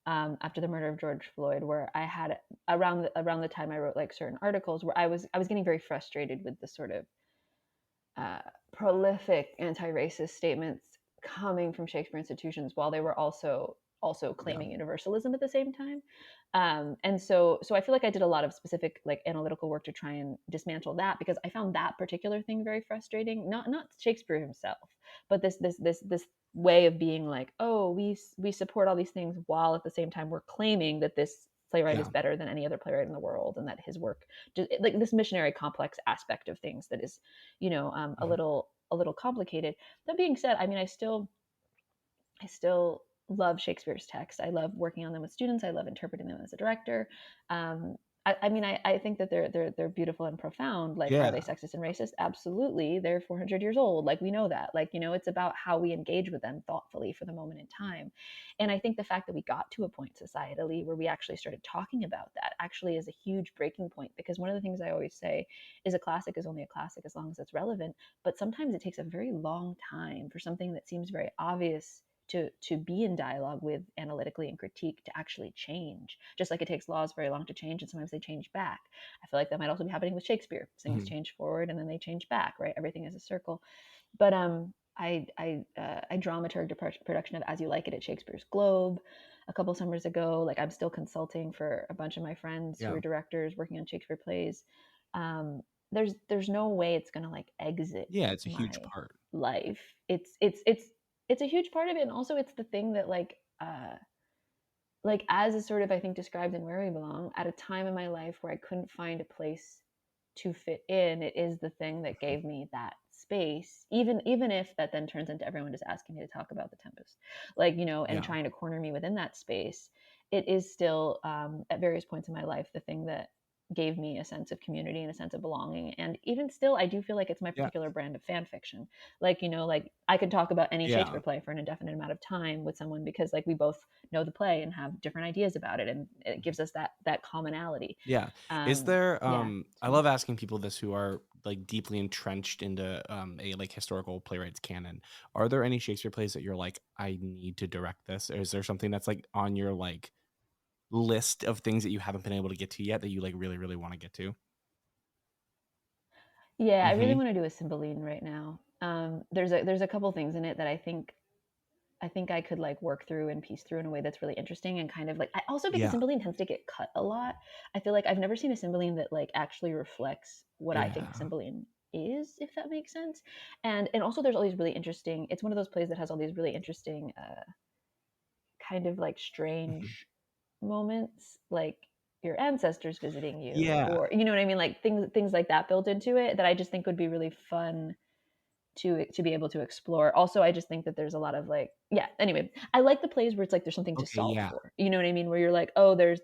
A: after the murder of George Floyd, where I had around the time I wrote like certain articles, where I was getting very frustrated with the sort of uh, prolific anti-racist statements coming from Shakespeare institutions, while they were also
B: Yeah,
A: claiming universalism at the same time. And so I feel like I did a lot of specific like analytical work to try and dismantle that, because I found that particular thing very frustrating. Not Shakespeare himself, but this way of being like, oh, we support all these things while at the same time we're claiming that this playwright is
B: yeah,
A: better than any other playwright in the world, and that his work just like this missionary complex aspect of things that is,
B: mhm,
A: a little complicated. That being said, I mean, I still love Shakespeare's text. I love working on them with students. I love interpreting them as a director. Um, I mean, I think that they're beautiful and profound. Like, are
B: yeah,
A: they sexist and racist? Absolutely. They're 400 years old. Like, we know that. Like, it's about how we engage with them thoughtfully for the moment in time. And I think the fact that we got to a point societally where we actually started talking about that actually is a huge breaking point. Because one of the things I always say is a classic is only a classic as long as it's relevant. But sometimes it takes a very long time for something that seems very obvious to be in dialogue with analytically and critique to actually change, just like it takes laws very long to change, and sometimes they change back. I feel like that might also be happening with Shakespeare. Things
B: mhm,
A: change forward and then they change back, right? Everything is a circle. But I dramaturged a production of As You Like It at Shakespeare's Globe a couple summers ago. Like, I'm still consulting for a bunch of my friends who
B: yeah,
A: are directors working on Shakespeare plays. um, there's no way it's gonna like exit
B: yeah. It's a huge
A: my
B: part.
A: life. It's a huge part of it, and also it's the thing that like as is sort of I think described in Where We Belong, at a time in my life where I couldn't find a place to fit in, it is the thing that
B: Mhm,
A: gave me that space, even if that then turns into everyone just asking me to talk about the Tempest, like, and
B: yeah,
A: trying to corner me within that space. It is still, at various points in my life, the thing that gave me a sense of community and a sense of belonging. And even still, I do feel like it's my
B: yeah,
A: particular brand of fan fiction. Like, like I could talk about any
B: yeah,
A: Shakespeare play for an indefinite amount of time with someone, because like we both know the play and have different ideas about it, and it
B: mhm,
A: gives us that commonality.
B: yeah. Is
A: um
B: there?
A: yeah,
B: I
A: so
B: love asking people this who are like deeply entrenched into a like historical playwrights canon. Are there any Shakespeare plays that you're like, I need to direct this? Or is there something that's like on your like list of things that you haven't been able to get to yet that you like really really want to get to?
A: yeah, I really
B: Hmm.
A: want to do a Cymbeline right now. There's a couple things in it that I think I could like work through and piece through in a way that's really interesting, and kind of like, I also, because
B: Yeah,
A: Cymbeline tends to get cut a lot. I feel like I've never seen a Cymbeline that like actually reflects what I think
B: yeah.
A: Cymbeline is, if that makes sense. And also there's all these really interesting. It's one of those plays that has all these really interesting, kind of like
B: Mhm.
A: strange moments, like your ancestors visiting you,
B: Yeah,
A: or you know what I mean, like things like that built into it that I just think would be really fun to be able to explore. Also, I just think that there's a lot of like, yeah. Anyway, I like the plays where it's like there's something to
B: okay,
A: solve
B: yeah,
A: for. You know what I mean? Where you're like, oh, there's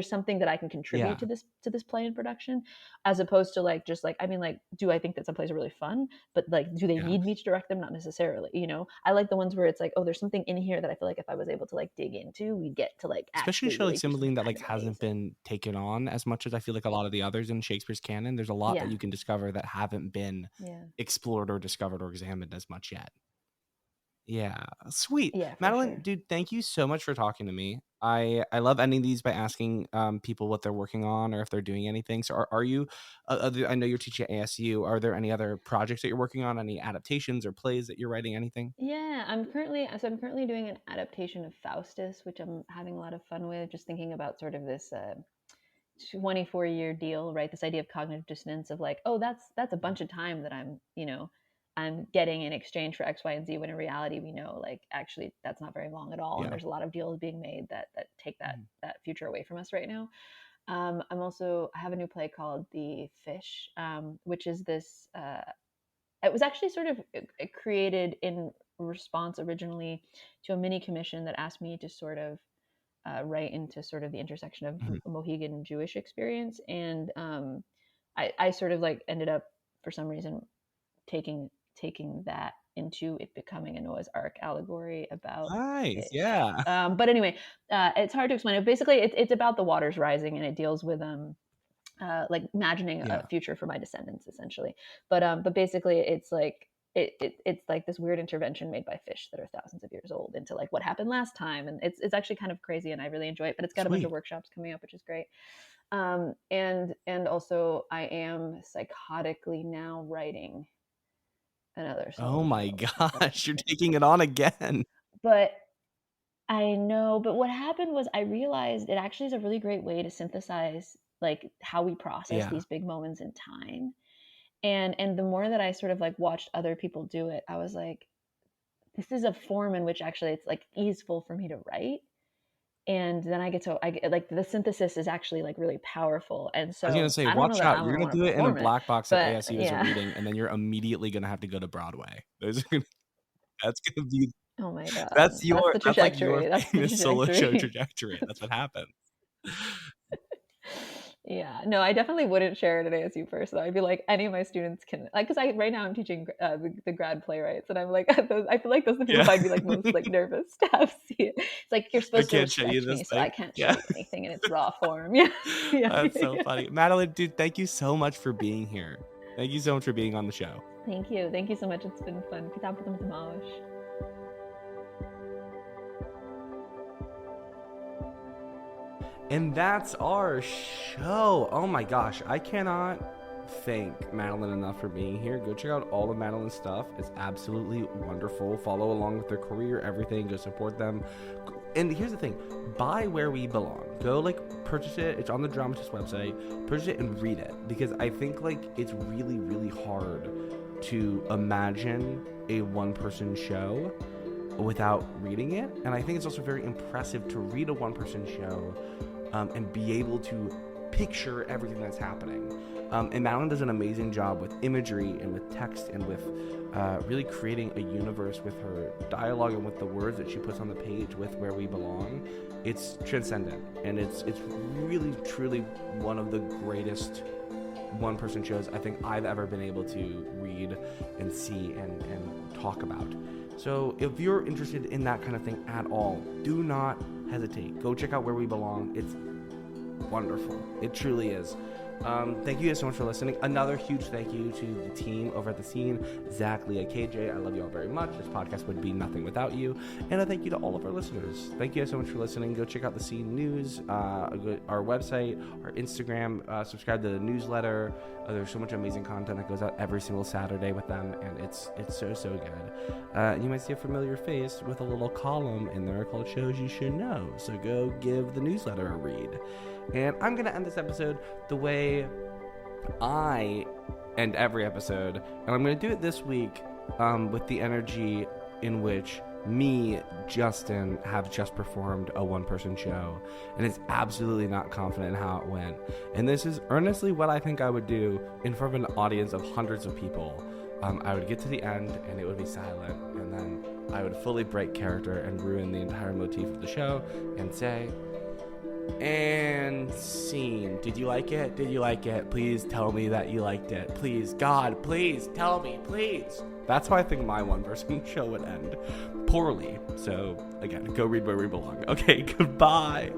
A: something that I can contribute
B: yeah,
A: to this play in production, as opposed to like just like, I mean, like, do I think that some plays are really fun? But like, do they
B: yeah.
A: need me to direct them? Not necessarily. I like the ones where it's like, oh, there's something in here that I feel like if I was able to like dig into, we'd get to like
B: Especially a
A: actually
B: show like
A: really do
B: Cymbeline
A: something
B: that
A: kind
B: like
A: of
B: hasn't
A: amazing.
B: been taken on as much as I feel like a lot of the others in Shakespeare's canon. There's a lot that
A: Yeah,
B: you can discover that haven't been
A: yeah.
B: explored or discovered or examined as much yet. Yeah, sweet.
A: Yeah, for
B: Madeline,
A: sure.
B: dude, thank you so much for talking to me. I love ending these by asking people what they're working on or if they're doing anything. So are you, I know you're teaching at ASU. Are there any other projects that you're working on? Any adaptations or plays that you're writing? Anything?
A: Yeah, I'm currently doing an adaptation of Faustus, which I'm having a lot of fun with. Just thinking about sort of this 24-year deal, right? This idea of cognitive dissonance of like, oh, that's a bunch of time that I'm getting in exchange for X, Y, and Z. When in reality, we know like actually that's not very long at all, and
B: Yeah.
A: there's a lot of deals being made that take
B: Mhm.
A: that future away from us right now. I have a new play called The Fish, which is this. It was actually sort of created in response originally to a mini commission that asked me to sort of write into sort of the intersection of
B: Mhm.
A: Mohegan Jewish experience, and I sort of like ended up for some reason taking that into it becoming a Noah's Ark allegory about
B: Nice.
A: fish.
B: Yeah.
A: But anyway, it's hard to explain. It basically it's about the waters rising, and it deals with like imagining a
B: Yeah.
A: future for my descendants essentially. But basically it's like it's like this weird intervention made by fish that are thousands of years old into like what happened last time, and it's actually kind of crazy, and I really enjoy it. But it's got a bunch of
B: Sweet.
A: workshops coming up, which is great. And also I am psychotically now writing another
B: Oh
A: solo
B: my
A: show, which is gonna
B: gosh, you're
A: be
B: taking it on again.
A: but I know, but what happened was I realized it actually is a really great way to synthesize like how we process
B: Yeah.
A: these big moments in time. And the more that I sort of like watched other people do it, I was like, this is a form in which actually it's like easeful for me to write. And then I get like the synthesis is actually like really powerful. And
B: I was gonna
A: so
B: say,
A: I don't know
B: watch
A: that
B: out.
A: I'm
B: You're
A: gonna
B: gonna
A: want to
B: do it in a
A: perform it,
B: black box at
A: but
B: ASU as a
A: yeah.
B: reading, and then you're immediately gonna have to go to Broadway. That's gonna be
A: Oh my God.
B: that's like your
A: That's the
B: famous solo show
A: trajectory.
B: trajectory. That's what happens.
A: Yeah, no, I definitely wouldn't share it at ASU first, though. I'd be like, any of my students can, like, because I right now I'm teaching the grad playwrights, and I'm like, I feel like those are the people
B: Yeah.
A: I'd be like most like nervous to have see it. It's like you're
B: I
A: supposed to
B: can't show you
A: respect
B: this
A: me, so I
B: thing.
A: can't show
B: Yeah.
A: you anything in its raw form. Yeah, yeah,
B: That's
A: yeah,
B: so
A: yeah.
B: funny. Madeline, dude, thank you so much for being here. Thank you so much for being on the show.
A: Thank you so much. It's been fun. Kita bertemu.
B: And that's our show. Oh my gosh, I cannot thank Madeline enough for being here. Go check out all of Madeline's stuff. It's absolutely wonderful. Follow along with their career, everything. Go support them. And here's the thing, buy Where We Belong. Go like purchase it. It's on the Dramatist website. Purchase it and read it, because I think like it's really, really hard to imagine a one-person show without reading it. And I think it's also very impressive to read a one-person show and be able to picture everything that's happening. And Madeline does an amazing job with imagery and with text and with really creating a universe with her dialogue and with the words that she puts on the page with Where We Belong. It's transcendent, and it's really, truly one of the greatest one-person shows I think I've ever been able to read and see and talk about. So if you're interested in that kind of thing at all, do not hesitate. Go check out Where We Belong. It's wonderful. It truly is. Thank you guys so much for listening. Another huge thank you to the team over at The Scene, Zach, Leah, KJ. I love you all very much. This podcast would be nothing without you. And a thank you to all of our listeners. Thank you guys so much for listening. Go check out The Scene News, our website, our Instagram. Subscribe to the newsletter. There's so much amazing content that goes out every single Saturday with them, and it's so good. You might see a familiar face with a little column in there called Shows You Should Know. So go give the newsletter a read. And I'm going to end this episode the way I end every episode. And I'm going to do it this week with the energy in which me, Justin, have just performed a one-person show. And is absolutely not confident in how it went. And this is earnestly what I think I would do in front of an audience of hundreds of people. I would get to the end and it would be silent. And then I would fully break character and ruin the entire motif of the show and say... And scene. Did you like it? Did you like it? Please tell me that you liked it. Please, God, please tell me, please. That's how I think my one-person show would end. Poorly. So, again, go read Where We Belong. Okay, goodbye.